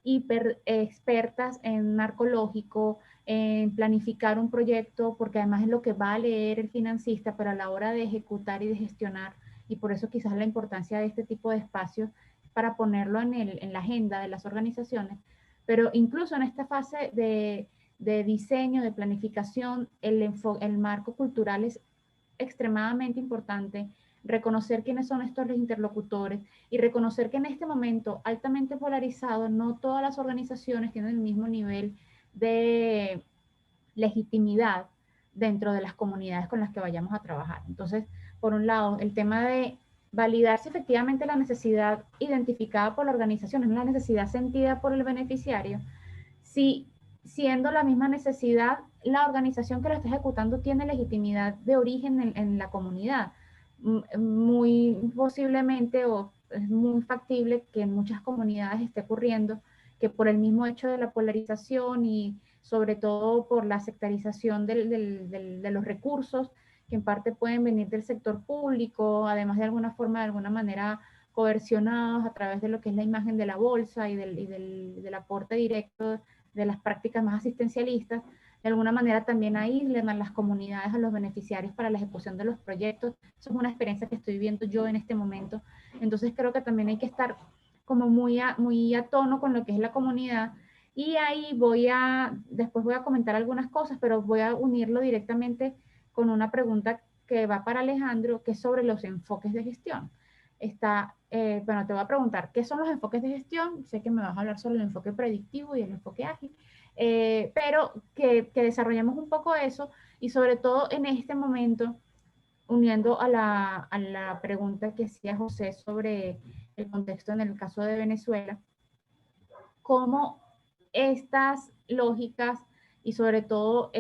hiper expertas en marco lógico, en planificar un proyecto, porque además es lo que va a leer el financista, pero a la hora de ejecutar y de gestionar, y por eso quizás la importancia de este tipo de espacios para ponerlo en la agenda de las organizaciones, pero incluso en esta fase de diseño, de planificación, el marco cultural es extremadamente importante, reconocer quiénes son estos los interlocutores y reconocer que en este momento altamente polarizado, no todas las organizaciones tienen el mismo nivel de legitimidad dentro de las comunidades con las que vayamos a trabajar. Entonces, por un lado, el tema de validar si efectivamente la necesidad identificada por la organización es la necesidad sentida por el beneficiario, si siendo la misma necesidad, la organización que lo está ejecutando tiene legitimidad de origen en la comunidad. Muy posiblemente o es muy factible que en muchas comunidades esté ocurriendo que por el mismo hecho de la polarización y sobre todo por la sectarización de los recursos, que en parte pueden venir del sector público, además de alguna forma, de alguna manera coercionados a través de lo que es la imagen de la bolsa y del aporte directo de las prácticas más asistencialistas, de alguna manera también aíslan a las comunidades, a los beneficiarios para la ejecución de los proyectos. Eso es una experiencia que estoy viendo yo en este momento. Entonces creo que también hay que estar como muy a tono con lo que es la comunidad. Y ahí después voy a comentar algunas cosas, pero voy a unirlo directamente con una pregunta que va para Alejandro, que es sobre los enfoques de gestión. Bueno, te voy a preguntar, ¿qué son los enfoques de gestión? Sé que me vas a hablar sobre el enfoque predictivo y el enfoque ágil, pero que desarrollemos un poco eso y sobre todo en este momento, uniendo a la pregunta que hacía José sobre el contexto en el caso de Venezuela, cómo estas lógicas y sobre todo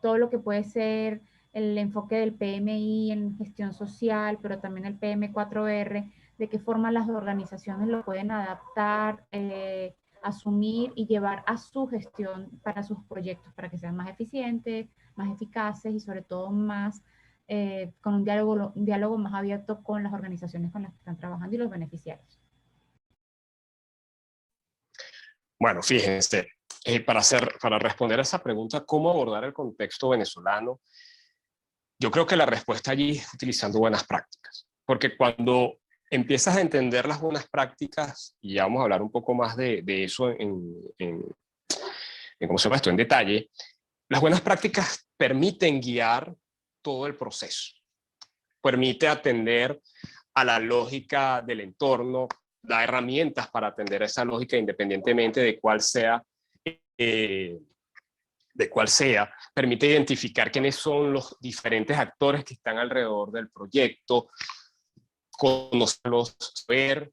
todo lo que puede ser el enfoque del PMI en gestión social, pero también el PM4R, de qué forma las organizaciones lo pueden adaptar, asumir y llevar a su gestión para sus proyectos, para que sean más eficientes, más eficaces y sobre todo más con un diálogo más abierto con las organizaciones con las que están trabajando y los beneficiarios. Bueno, fíjense, para responder a esa pregunta, ¿cómo abordar el contexto venezolano? Yo creo que la respuesta allí es utilizando buenas prácticas, porque cuando empiezas a entender las buenas prácticas, y ya vamos a hablar un poco más de eso ¿cómo se llama esto? En detalle, las buenas prácticas permiten guiar todo el proceso, permite atender a la lógica del entorno, da herramientas para atender a esa lógica independientemente de cuál sea, permite identificar quiénes son los diferentes actores que están alrededor del proyecto, conocerlos, ver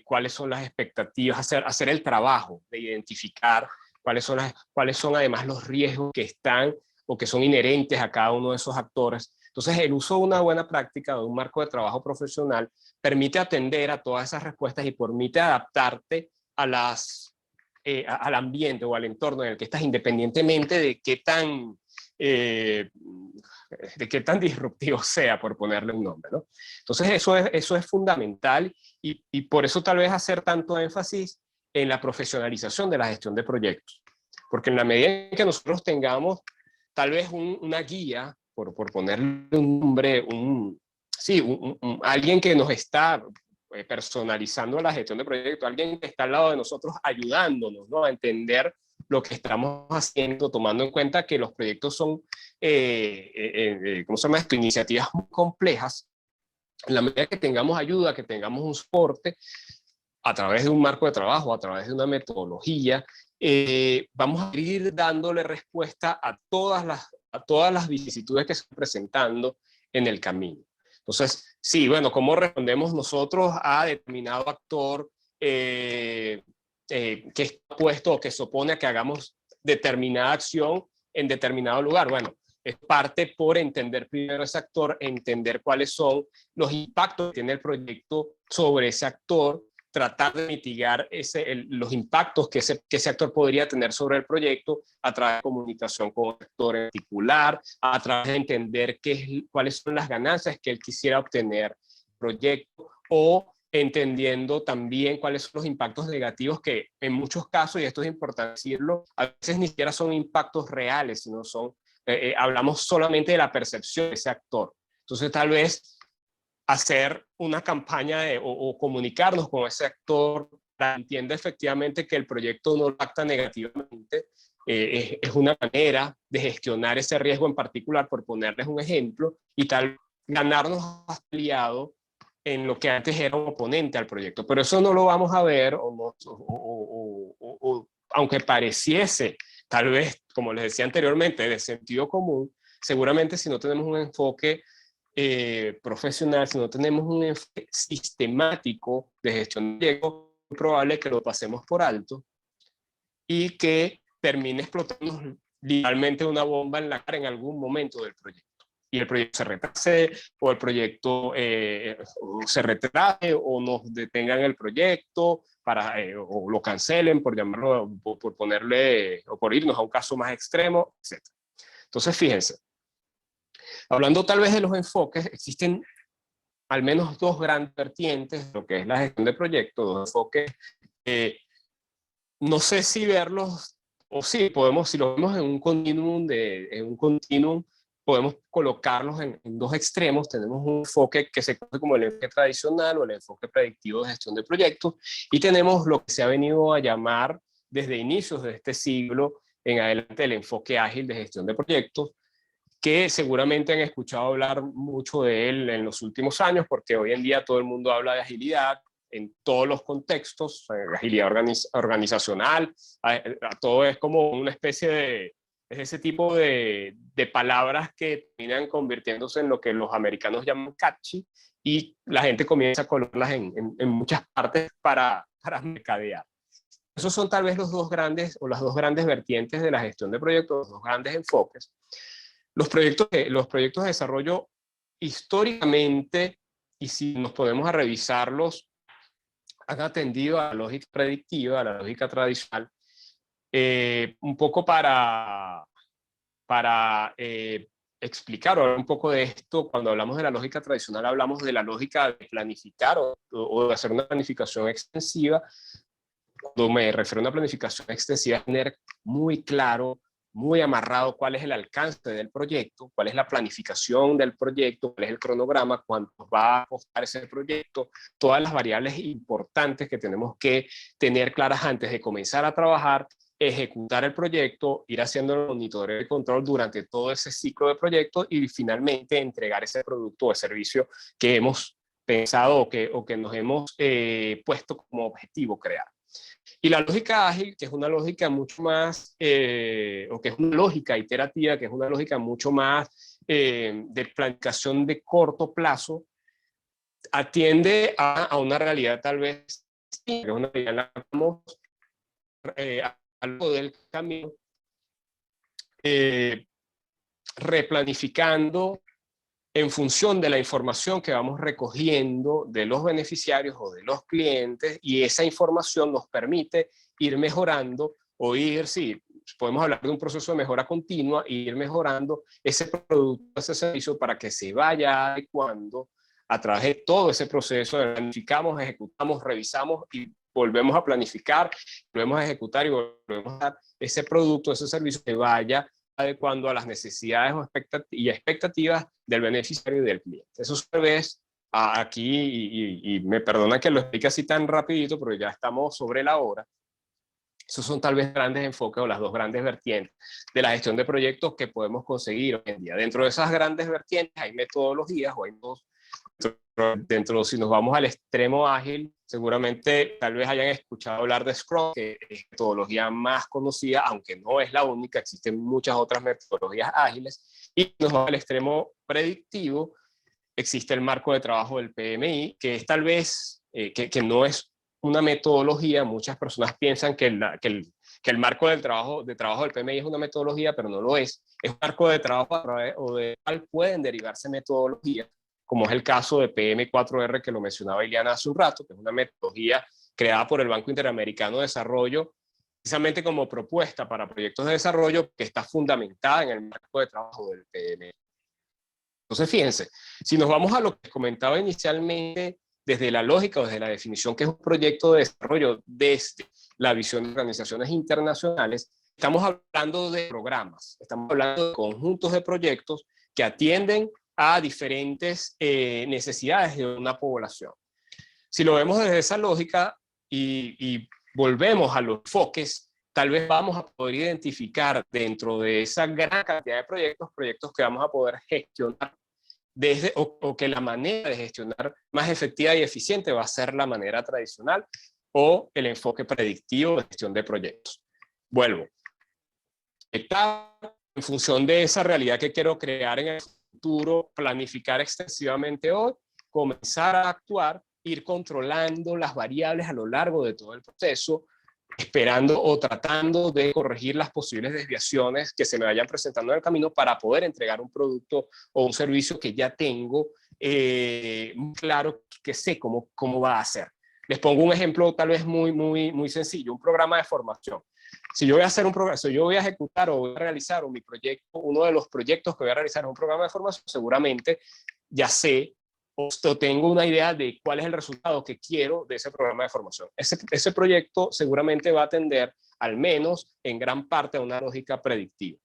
cuáles son las expectativas, hacer el trabajo de identificar cuáles son además los riesgos que están o que son inherentes a cada uno de esos actores. Entonces, el uso de una buena práctica, de un marco de trabajo profesional, permite atender a todas esas respuestas y permite adaptarte al ambiente o al entorno en el que estás, independientemente de qué tan disruptivo sea, por ponerle un nombre, ¿no? Entonces, eso es fundamental y por eso tal vez hacer tanto énfasis en la profesionalización de la gestión de proyectos. Porque en la medida en que nosotros tengamos tal vez una guía, por ponerle un nombre, alguien que nos está personalizando la gestión de proyectos, alguien que está al lado de nosotros ayudándonos, ¿no?, a entender lo que estamos haciendo, tomando en cuenta que los proyectos son, ¿cómo se llama esto?, iniciativas muy complejas. En la medida que tengamos ayuda, que tengamos un soporte a través de un marco de trabajo, a través de una metodología, vamos a ir dándole respuesta a todas las vicisitudes que se están presentando en el camino. Entonces, sí, bueno, ¿cómo respondemos nosotros a determinado actor que está puesto o que se opone a que hagamos determinada acción en determinado lugar? Bueno, es parte por entender primero ese actor, entender cuáles son los impactos que tiene el proyecto sobre ese actor, tratar de mitigar los impactos que ese actor podría tener sobre el proyecto a través de comunicación con el actor en particular, a través de entender cuáles son las ganancias que él quisiera obtener del proyecto, o entendiendo también cuáles son los impactos negativos que en muchos casos, y esto es importante decirlo, a veces ni siquiera son impactos reales, sino son, hablamos solamente de la percepción de ese actor. Entonces tal vez hacer una campaña o comunicarnos con ese actor para que entienda efectivamente que el proyecto no impacta negativamente, es una manera de gestionar ese riesgo en particular, por ponerles un ejemplo, y tal ganarnos aliado en lo que antes era un oponente al proyecto. Pero eso no lo vamos a ver, aunque pareciese, tal vez, como les decía anteriormente, de sentido común, seguramente si no tenemos un enfoque profesional, si no tenemos un enfoque sistemático de gestión de riesgo, es probable que lo pasemos por alto y que termine explotando literalmente una bomba en la cara en algún momento del proyecto. Y el proyecto se retrase, o el proyecto se retrase, o nos detengan el proyecto, o lo cancelen, por llamarlo, por ponerle, o por irnos a un caso más extremo, etc. Entonces, fíjense, hablando tal vez de los enfoques, existen al menos dos grandes vertientes de lo que es la gestión de proyectos, dos enfoques. No sé si verlos, o sí, podemos, si lo vemos en un continuum, podemos colocarlos en dos extremos. Tenemos un enfoque que se conoce como el enfoque tradicional o el enfoque predictivo de gestión de proyectos, y tenemos lo que se ha venido a llamar desde inicios de este siglo en adelante el enfoque ágil de gestión de proyectos, que seguramente han escuchado hablar mucho de él en los últimos años, porque hoy en día todo el mundo habla de agilidad en todos los contextos, agilidad organizacional, todo es como una especie de, es ese tipo de palabras que terminan convirtiéndose en lo que los americanos llaman catchy, y la gente comienza a colocarlas en muchas partes para mercadear. Esos son tal vez los dos grandes, o las dos grandes vertientes de la gestión de proyectos, los dos grandes enfoques. Los proyectos de desarrollo históricamente, y si nos ponemos a revisarlos, han atendido a la lógica predictiva, a la lógica tradicional, un poco para explicar o hablar un poco de esto. Cuando hablamos de la lógica tradicional, hablamos de la lógica de planificar o de hacer una planificación extensiva. Cuando me refiero a una planificación extensiva, es tener muy claro, muy amarrado cuál es el alcance del proyecto, cuál es la planificación del proyecto, cuál es el cronograma, cuánto va a costar ese proyecto, todas las variables importantes que tenemos que tener claras antes de comenzar a trabajar, ejecutar el proyecto, ir haciendo el monitoreo y control durante todo ese ciclo de proyecto, y finalmente entregar ese producto o servicio que hemos pensado o que nos hemos puesto como objetivo crear. Y la lógica ágil, que es una lógica mucho más, o que es una lógica iterativa, que es una lógica mucho más de planificación de corto plazo, atiende a una realidad tal vez, que es una realidad en la que estamos a lo largo del camino, replanificando en función de la información que vamos recogiendo de los beneficiarios o de los clientes, y esa información nos permite ir mejorando o ir, sí, podemos hablar de un proceso de mejora continua, e ir mejorando ese producto, ese servicio, para que se vaya adecuando a través de todo ese proceso. Planificamos, ejecutamos, revisamos y volvemos a planificar, volvemos a ejecutar y volvemos a dar ese producto, ese servicio que vaya adecuando a las necesidades y expectativas del beneficiario y del cliente. Eso tal vez aquí, y me perdonan que lo explique así tan rapidito, pero ya estamos sobre la hora. Esos son tal vez grandes enfoques o las dos grandes vertientes de la gestión de proyectos que podemos conseguir hoy en día. Dentro de esas grandes vertientes hay metodologías o hay dos. Si nos vamos al extremo ágil, seguramente tal vez hayan escuchado hablar de Scrum, que es la metodología más conocida, aunque no es la única, existen muchas otras metodologías ágiles. Y nos vamos al extremo predictivo, existe el marco de trabajo del PMI, que es tal vez, que no es una metodología. Muchas personas piensan que el marco de trabajo del PMI es una metodología, pero no lo es. Es un marco de trabajo o de cual pueden derivarse metodologías, como es el caso de PM4R, que lo mencionaba Ileana hace un rato, que es una metodología creada por el Banco Interamericano de Desarrollo, precisamente como propuesta para proyectos de desarrollo, que está fundamentada en el marco de trabajo del PMI. Entonces, fíjense, si nos vamos a lo que comentaba inicialmente, desde la lógica o desde la definición que es un proyecto de desarrollo desde la visión de organizaciones internacionales, estamos hablando de programas, estamos hablando de conjuntos de proyectos que atienden a diferentes necesidades de una población. Si lo vemos desde esa lógica y volvemos a los enfoques, tal vez vamos a poder identificar dentro de esa gran cantidad de proyectos que vamos a poder gestionar o que la manera de gestionar más efectiva y eficiente va a ser la manera tradicional o el enfoque predictivo de gestión de proyectos. Vuelvo. En función de esa realidad que quiero crear en el futuro, planificar extensivamente hoy, comenzar a actuar, ir controlando las variables a lo largo de todo el proceso, esperando o tratando de corregir las posibles desviaciones que se me vayan presentando en el camino para poder entregar un producto o un servicio que ya tengo muy claro, que sé cómo va a ser. Les pongo un ejemplo tal vez muy sencillo, un programa de formación. Si yo voy a hacer un programa, si yo voy a ejecutar o voy a realizar mi proyecto, uno de los proyectos que voy a realizar es un programa de formación, seguramente ya sé o tengo una idea de cuál es el resultado que quiero de ese programa de formación. Ese proyecto seguramente va a atender, al menos en gran parte, a una lógica predictiva.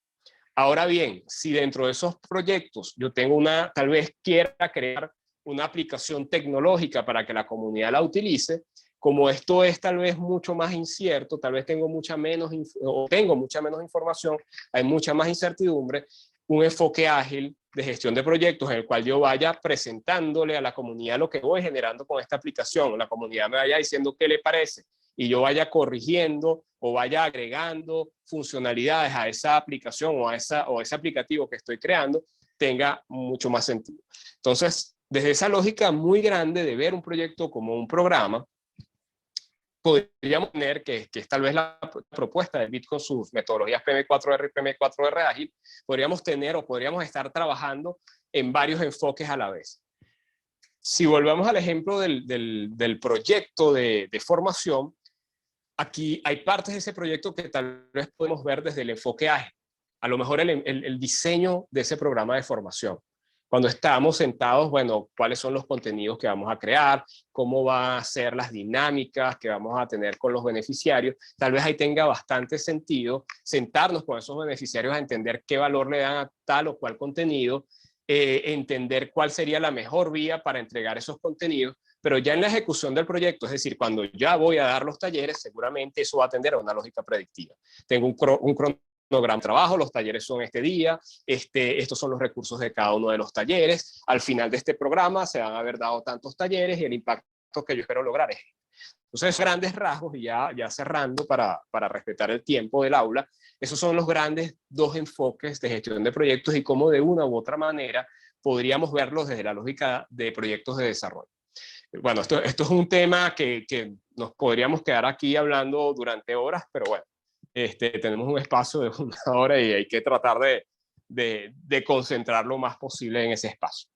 Ahora bien, si dentro de esos proyectos yo tengo tal vez quiera crear una aplicación tecnológica para que la comunidad la utilice, como esto es tal vez mucho más incierto, tal vez tengo mucha menos información, hay mucha más incertidumbre, un enfoque ágil de gestión de proyectos en el cual yo vaya presentándole a la comunidad lo que voy generando con esta aplicación, la comunidad me vaya diciendo qué le parece y yo vaya corrigiendo o vaya agregando funcionalidades a esa aplicación o a ese aplicativo que estoy creando, tenga mucho más sentido. Entonces, desde esa lógica muy grande de ver un proyecto como un programa, podríamos tener, que es tal vez la propuesta de BIT con sus metodologías PM4R y PM4R ágil, podríamos tener o podríamos estar trabajando en varios enfoques a la vez. Si volvemos al ejemplo del proyecto de formación, aquí hay partes de ese proyecto que tal vez podemos ver desde el enfoque ágil. A lo mejor el diseño de ese programa de formación. Cuando estamos sentados, bueno, cuáles son los contenidos que vamos a crear, cómo van a ser las dinámicas que vamos a tener con los beneficiarios. Tal vez ahí tenga bastante sentido sentarnos con esos beneficiarios a entender qué valor le dan a tal o cual contenido, entender cuál sería la mejor vía para entregar esos contenidos, pero ya en la ejecución del proyecto, es decir, cuando ya voy a dar los talleres, seguramente eso va a atender a una lógica predictiva. Tengo un cronograma de trabajo, los talleres son este día, estos son los recursos de cada uno de los talleres, al final de este programa se van a haber dado tantos talleres y el impacto que yo espero lograr es. Entonces, grandes rasgos, y ya cerrando para respetar el tiempo del aula, esos son los grandes dos enfoques de gestión de proyectos y cómo de una u otra manera podríamos verlos desde la lógica de proyectos de desarrollo. Bueno, esto es un tema que nos podríamos quedar aquí hablando durante horas, pero bueno, tenemos un espacio de 1 hora y hay que tratar de concentrar lo más posible en ese espacio.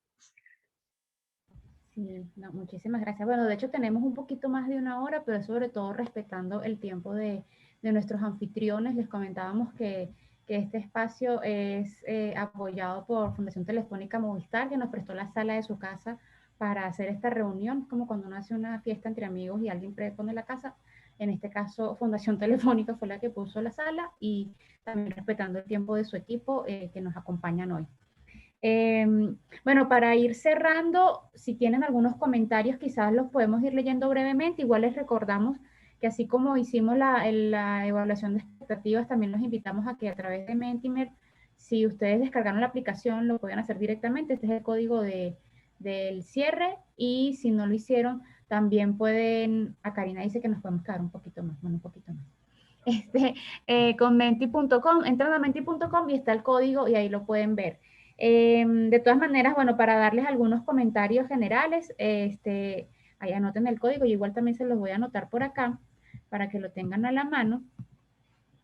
Sí, no, muchísimas gracias. Bueno, de hecho tenemos un poquito más de 1 hora, pero sobre todo respetando el tiempo de nuestros anfitriones. Les comentábamos que este espacio es apoyado por Fundación Telefónica Movistar, que nos prestó la sala de su casa para hacer esta reunión, como cuando uno hace una fiesta entre amigos y alguien pone la casa. En este caso, Fundación Telefónica fue la que puso la sala y también respetando el tiempo de su equipo que nos acompañan hoy. Bueno, para ir cerrando, si tienen algunos comentarios, quizás los podemos ir leyendo brevemente. Igual les recordamos que así como hicimos la evaluación de expectativas, también los invitamos a que a través de Mentimer, si ustedes descargaron la aplicación, lo pueden hacer directamente. Este es el código del cierre, y si no lo hicieron, también pueden, a Karina dice que nos podemos quedar un poquito más, bueno, un poquito más. Con menti.com, entran a menti.com y está el código y ahí lo pueden ver. De todas maneras, bueno, para darles algunos comentarios generales, ahí anoten el código, y igual también se los voy a anotar por acá para que lo tengan a la mano.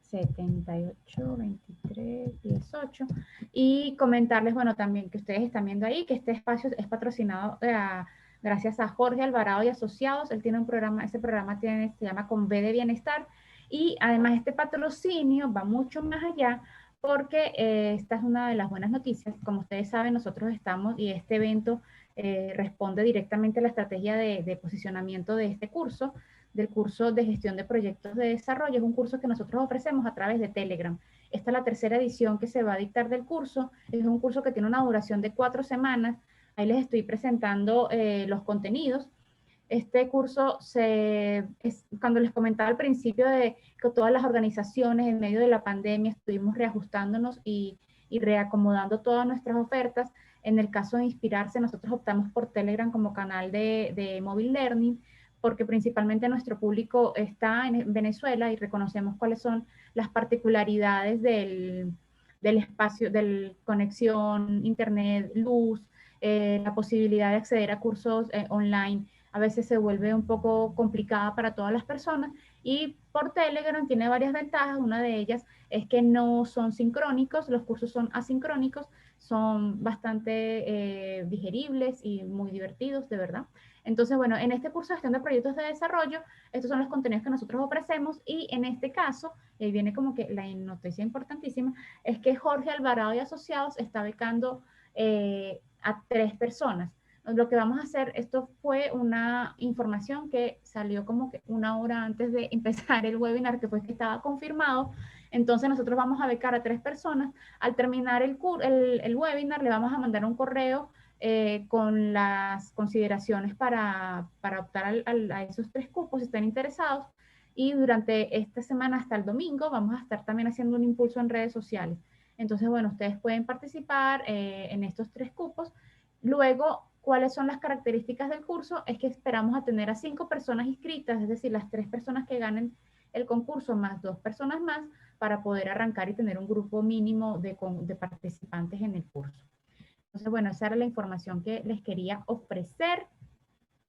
78 23 18, y comentarles, bueno, también que ustedes están viendo ahí que este espacio es patrocinado gracias a Jorge Alvarado y Asociados. Él tiene un programa, ese programa se llama Con B de Bienestar, y además este patrocinio va mucho más allá, porque esta es una de las buenas noticias. Como ustedes saben, nosotros estamos, y este evento responde directamente a la estrategia de posicionamiento de este curso, del curso de gestión de proyectos de desarrollo. Es un curso que nosotros ofrecemos a través de Telegram. Esta es la tercera edición que se va a dictar del curso. Es un curso que tiene una duración de 4 semanas. Ahí les estoy presentando los contenidos. Este curso cuando les comentaba al principio de que todas las organizaciones en medio de la pandemia estuvimos reajustándonos y reacomodando todas nuestras ofertas. En el caso de Inspirarse, nosotros optamos por Telegram como canal de mobile learning, porque principalmente nuestro público está en Venezuela y reconocemos cuáles son las particularidades del espacio, de conexión, internet, luz, la posibilidad de acceder a cursos online. A veces se vuelve un poco complicada para todas las personas, y por Telegram tiene varias ventajas. Una de ellas es que no son sincrónicos, los cursos son asincrónicos, son bastante digeribles y muy divertidos, de verdad. Entonces, bueno, en este curso de gestión de proyectos de desarrollo, estos son los contenidos que nosotros ofrecemos, y en este caso, viene como que la noticia importantísima, es que Jorge Alvarado y Asociados está becando a 3 personas. Lo que vamos a hacer, esto fue una información que salió como que una hora antes de empezar el webinar, que fue que estaba confirmado. Entonces nosotros vamos a becar a 3 personas. Al terminar el webinar, le vamos a mandar un correo con las consideraciones para optar a esos 3 cupos si están interesados. Y durante esta semana hasta el domingo vamos a estar también haciendo un impulso en redes sociales. Entonces, bueno, ustedes pueden participar en estos 3 cupos. Luego, ¿cuáles son las características del curso? Es que esperamos a tener a 5 personas inscritas, es decir, las 3 personas que ganen el concurso más 2 personas más, para poder arrancar y tener un grupo mínimo de participantes en el curso. Entonces, bueno, esa era la información que les quería ofrecer.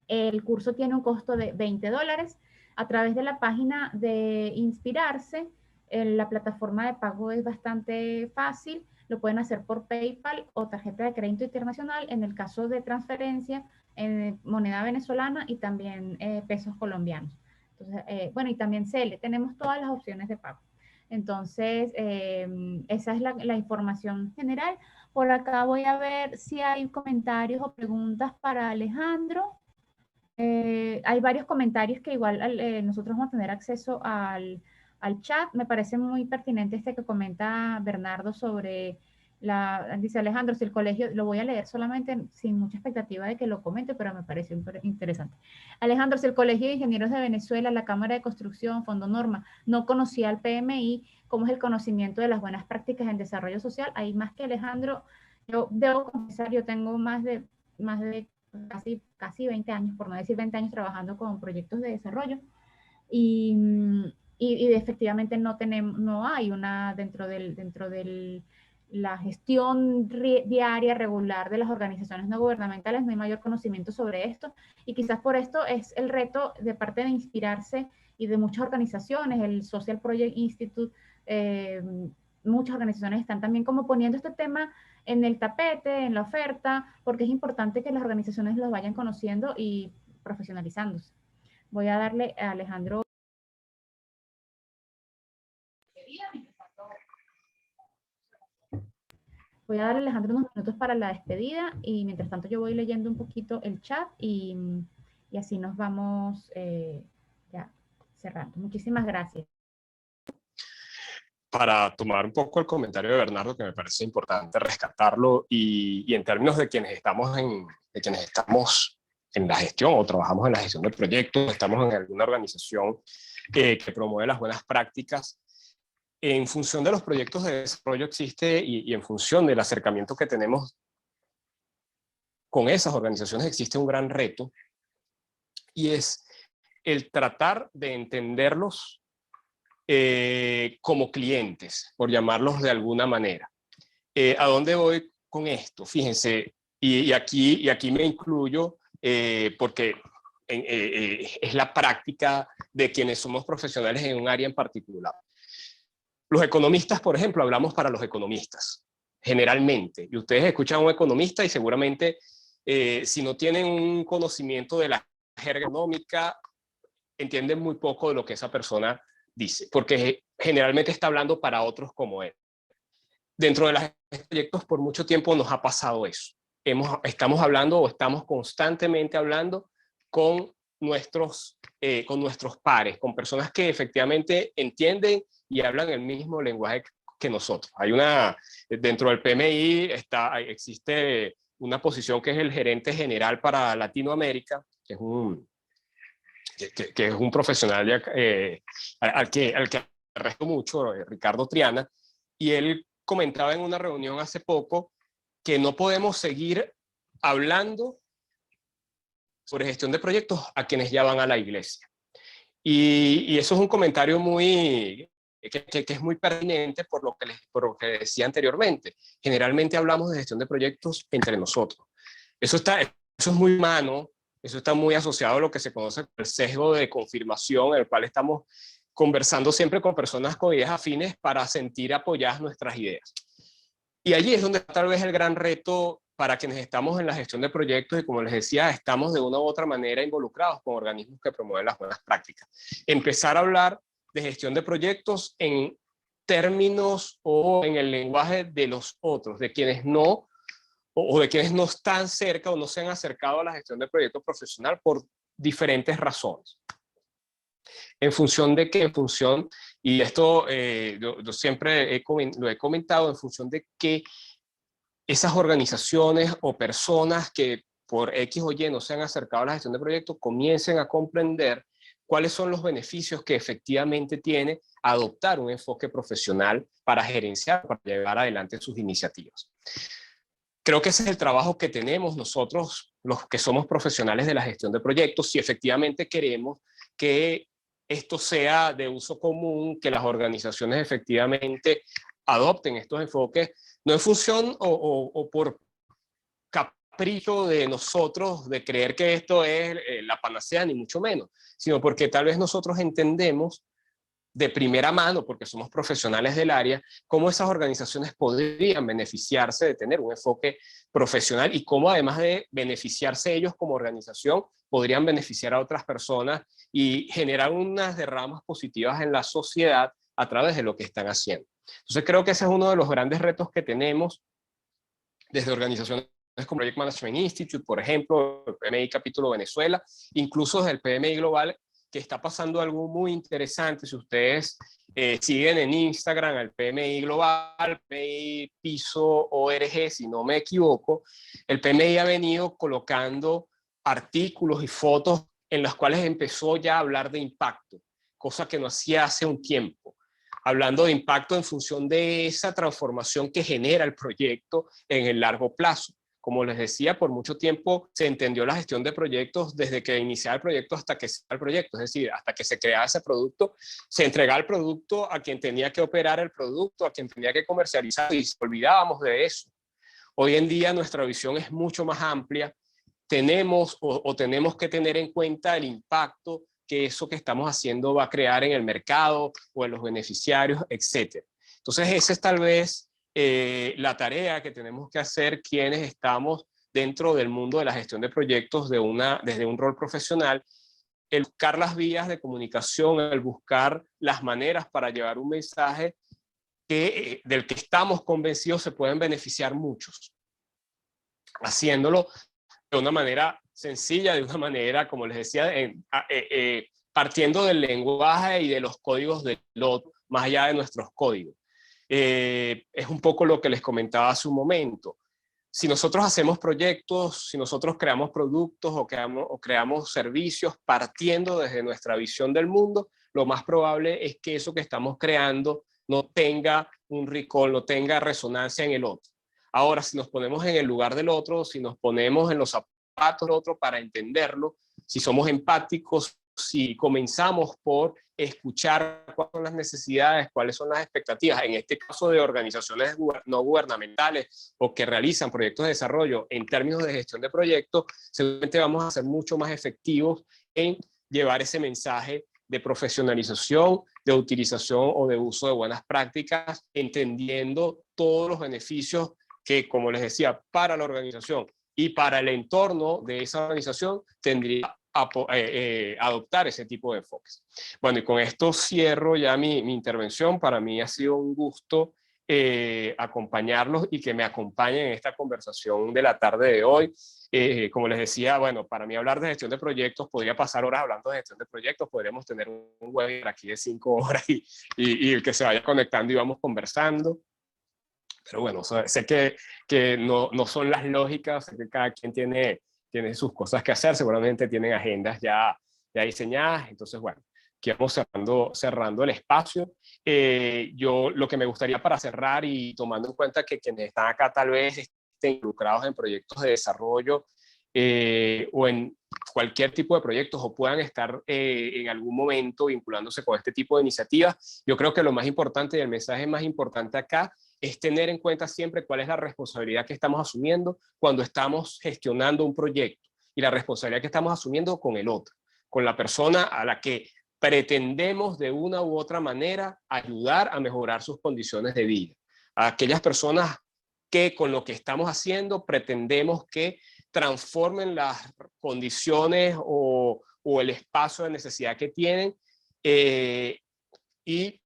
El curso tiene un costo de $20. A través de la página de Inspirarse, la plataforma de pago es bastante fácil. Lo pueden hacer por PayPal o tarjeta de crédito internacional, en el caso de transferencia en moneda venezolana, y también pesos colombianos. Entonces, bueno, y también CELE. Tenemos todas las opciones de pago. Entonces, esa es la información general. Por acá voy a ver si hay comentarios o preguntas para Alejandro. Hay varios comentarios que igual nosotros vamos a tener acceso al chat. Me parece muy pertinente este que comenta Bernardo sobre dice Alejandro, si el colegio, lo voy a leer solamente sin mucha expectativa de que lo comente, pero me pareció interesante. Alejandro, si el Colegio de Ingenieros de Venezuela, la Cámara de Construcción, Fondo Norma, no conocía al PMI, ¿cómo es el conocimiento de las buenas prácticas en desarrollo social? Ahí más que Alejandro, yo debo confesar, yo tengo más de casi 20 años, por no decir 20 años, trabajando con proyectos de desarrollo, y, efectivamente no hay una dentro del la gestión diaria regular de las organizaciones no gubernamentales, no hay mayor conocimiento sobre esto, y quizás por esto es el reto de parte de Inspirarse y de muchas organizaciones, el Social Project Institute, muchas organizaciones están también como poniendo este tema en el tapete, en la oferta, porque es importante que las organizaciones los vayan conociendo y profesionalizándose. Voy a darle a Alejandro. Voy a darle a Alejandro unos minutos para la despedida, y mientras tanto yo voy leyendo un poquito el chat, y así nos vamos ya cerrando. Muchísimas gracias. para tomar un poco el comentario de Bernardo, que me parece importante rescatarlo, y en términos de quienes estamos en la gestión o trabajamos en la gestión de proyectos, estamos en alguna organización que promueve las buenas prácticas, en función de los proyectos de desarrollo existe, y en función del acercamiento que tenemos con esas organizaciones, existe un gran reto, y es el tratar de entenderlos como clientes, por llamarlos de alguna manera. ¿A dónde voy con esto? Fíjense, y aquí me incluyo porque es la práctica de quienes somos profesionales en un área en particular. Los economistas, por ejemplo, hablamos para los economistas, generalmente. Y ustedes escuchan a un economista y seguramente, si no tienen un conocimiento de la jerga económica, entienden muy poco de lo que esa persona dice, porque generalmente está hablando para otros como él. Dentro de los proyectos por mucho tiempo nos ha pasado eso. Estamos hablando o estamos constantemente hablando con nuestros pares, con personas que efectivamente entienden y hablan el mismo lenguaje que nosotros. Dentro del PMI existe una posición que es el gerente general para Latinoamérica, que es un profesional al que respeto mucho, Ricardo Triana, y él comentaba en una reunión hace poco que no podemos seguir hablando sobre gestión de proyectos a quienes ya van a la iglesia. Y eso es un comentario que es muy pertinente por lo que decía anteriormente. Generalmente hablamos de gestión de proyectos entre nosotros. Eso es muy humano, eso está muy asociado a lo que se conoce como el sesgo de confirmación, en el cual estamos conversando siempre con personas con ideas afines para sentir apoyadas nuestras ideas. Y allí es donde está tal vez el gran reto para quienes estamos en la gestión de proyectos y, como les decía, estamos de una u otra manera involucrados con organismos que promueven las buenas prácticas. Empezar a hablar de gestión de proyectos en términos o en el lenguaje de los otros, de quienes no están cerca o no se han acercado a la gestión de proyectos profesional por diferentes razones. ¿En función de qué? En función, y esto yo siempre lo he comentado, en función de que esas organizaciones o personas que por X o Y no se han acercado a la gestión de proyectos comiencen a comprender cuáles son los beneficios que efectivamente tiene adoptar un enfoque profesional para gerenciar, para llevar adelante sus iniciativas. Creo que ese es el trabajo que tenemos nosotros, los que somos profesionales de la gestión de proyectos, si efectivamente queremos que esto sea de uso común, que las organizaciones efectivamente adopten estos enfoques, no en función o por capricho de nosotros de creer que esto es la panacea, ni mucho menos, sino porque tal vez nosotros entendemos de primera mano, porque somos profesionales del área, cómo esas organizaciones podrían beneficiarse de tener un enfoque profesional y cómo, además de beneficiarse ellos como organización, podrían beneficiar a otras personas y generar unas derramas positivas en la sociedad a través de lo que están haciendo. Entonces creo que ese es uno de los grandes retos que tenemos desde organizaciones como Project Management Institute, por ejemplo, el PMI Capítulo Venezuela, incluso desde el PMI Global, que está pasando algo muy interesante. Si ustedes siguen en Instagram al PMI Global, PMI Piso ORG, si no me equivoco, el PMI ha venido colocando artículos y fotos en las cuales empezó ya a hablar de impacto, cosa que no hacía hace un tiempo. Hablando de impacto en función de esa transformación que genera el proyecto en el largo plazo. Como les decía, por mucho tiempo se entendió la gestión de proyectos desde que iniciaba el proyecto hasta que se el proyecto, es decir, hasta que se creaba ese producto, se entregaba el producto a quien tenía que operar el producto, a quien tenía que comercializar, y olvidábamos de eso. Hoy en día nuestra visión es mucho más amplia, tenemos que tener en cuenta el impacto que eso que estamos haciendo va a crear en el mercado o en los beneficiarios, etc. Entonces esa es tal vez la tarea que tenemos que hacer quienes estamos dentro del mundo de la gestión de proyectos desde un rol profesional, el buscar las vías de comunicación, el buscar las maneras para llevar un mensaje del que estamos convencidos se pueden beneficiar muchos, haciéndolo de una manera sencilla, de una manera, como les decía, partiendo del lenguaje y de los códigos del otro, más allá de nuestros códigos. es un poco lo que les comentaba hace un momento. Si nosotros hacemos proyectos, si nosotros creamos productos o creamos servicios partiendo desde nuestra visión del mundo, lo más probable es que eso que estamos creando no tenga un recall, no tenga resonancia en el otro. Ahora, si nos ponemos en el lugar del otro, si nos ponemos en los zapatos del otro para entenderlo, si somos empáticos, si comenzamos por escuchar cuáles son las necesidades, cuáles son las expectativas, en este caso de organizaciones no gubernamentales o que realizan proyectos de desarrollo en términos de gestión de proyectos, seguramente vamos a ser mucho más efectivos en llevar ese mensaje de profesionalización, de utilización o de uso de buenas prácticas, entendiendo todos los beneficios que, como les decía, para la organización y para el entorno de esa organización tendría adoptar ese tipo de enfoques. Bueno, y con esto cierro ya mi intervención. Para mí ha sido un gusto acompañarlos y que me acompañen en esta conversación de la tarde de hoy. Como les decía, bueno, para mí hablar de gestión de proyectos, podría pasar horas hablando de gestión de proyectos, podríamos tener un webinar aquí de 5 horas y el que se vaya conectando y vamos conversando. Pero bueno, sé que no son las lógicas, sé que cada quien tiene sus cosas que hacer, seguramente tienen agendas ya diseñadas, entonces bueno, aquí vamos cerrando el espacio. Yo lo que me gustaría para cerrar y tomando en cuenta que quienes están acá tal vez estén involucrados en proyectos de desarrollo o en cualquier tipo de proyectos o puedan estar en algún momento vinculándose con este tipo de iniciativas, yo creo que lo más importante y el mensaje más importante acá es tener en cuenta siempre cuál es la responsabilidad que estamos asumiendo cuando estamos gestionando un proyecto y la responsabilidad que estamos asumiendo con el otro, con la persona a la que pretendemos de una u otra manera ayudar a mejorar sus condiciones de vida. A aquellas personas que con lo que estamos haciendo pretendemos que transformen las condiciones o el espacio de necesidad que tienen y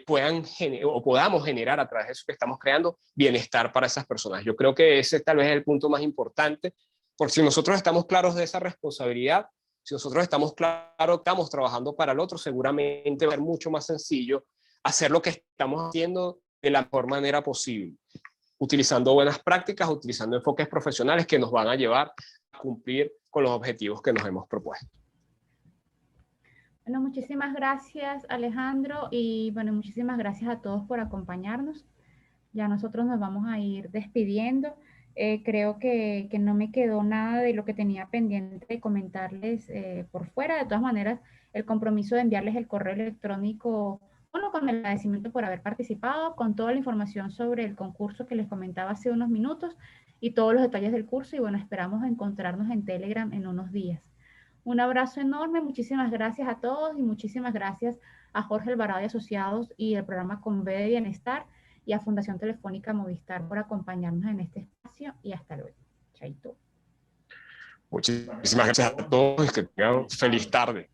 podamos generar a través de eso que estamos creando bienestar para esas personas. Yo creo que ese tal vez es el punto más importante, porque si nosotros estamos claros de esa responsabilidad, si nosotros estamos claros, estamos trabajando para el otro, seguramente va a ser mucho más sencillo hacer lo que estamos haciendo de la mejor manera posible, utilizando buenas prácticas, utilizando enfoques profesionales que nos van a llevar a cumplir con los objetivos que nos hemos propuesto. Bueno, muchísimas gracias, Alejandro, y bueno, muchísimas gracias a todos por acompañarnos. Ya nosotros nos vamos a ir despidiendo. Creo que no me quedó nada de lo que tenía pendiente de comentarles por fuera. De todas maneras, el compromiso de enviarles el correo electrónico, bueno, con el agradecimiento por haber participado, con toda la información sobre el concurso que les comentaba hace unos minutos y todos los detalles del curso. Y bueno, esperamos encontrarnos en Telegram en unos días. Un abrazo enorme, muchísimas gracias a todos y muchísimas gracias a Jorge Alvarado y Asociados y el programa Conve de Bienestar y a Fundación Telefónica Movistar por acompañarnos en este espacio y hasta luego. Chaito. Muchísimas gracias a todos y que tengan feliz tarde.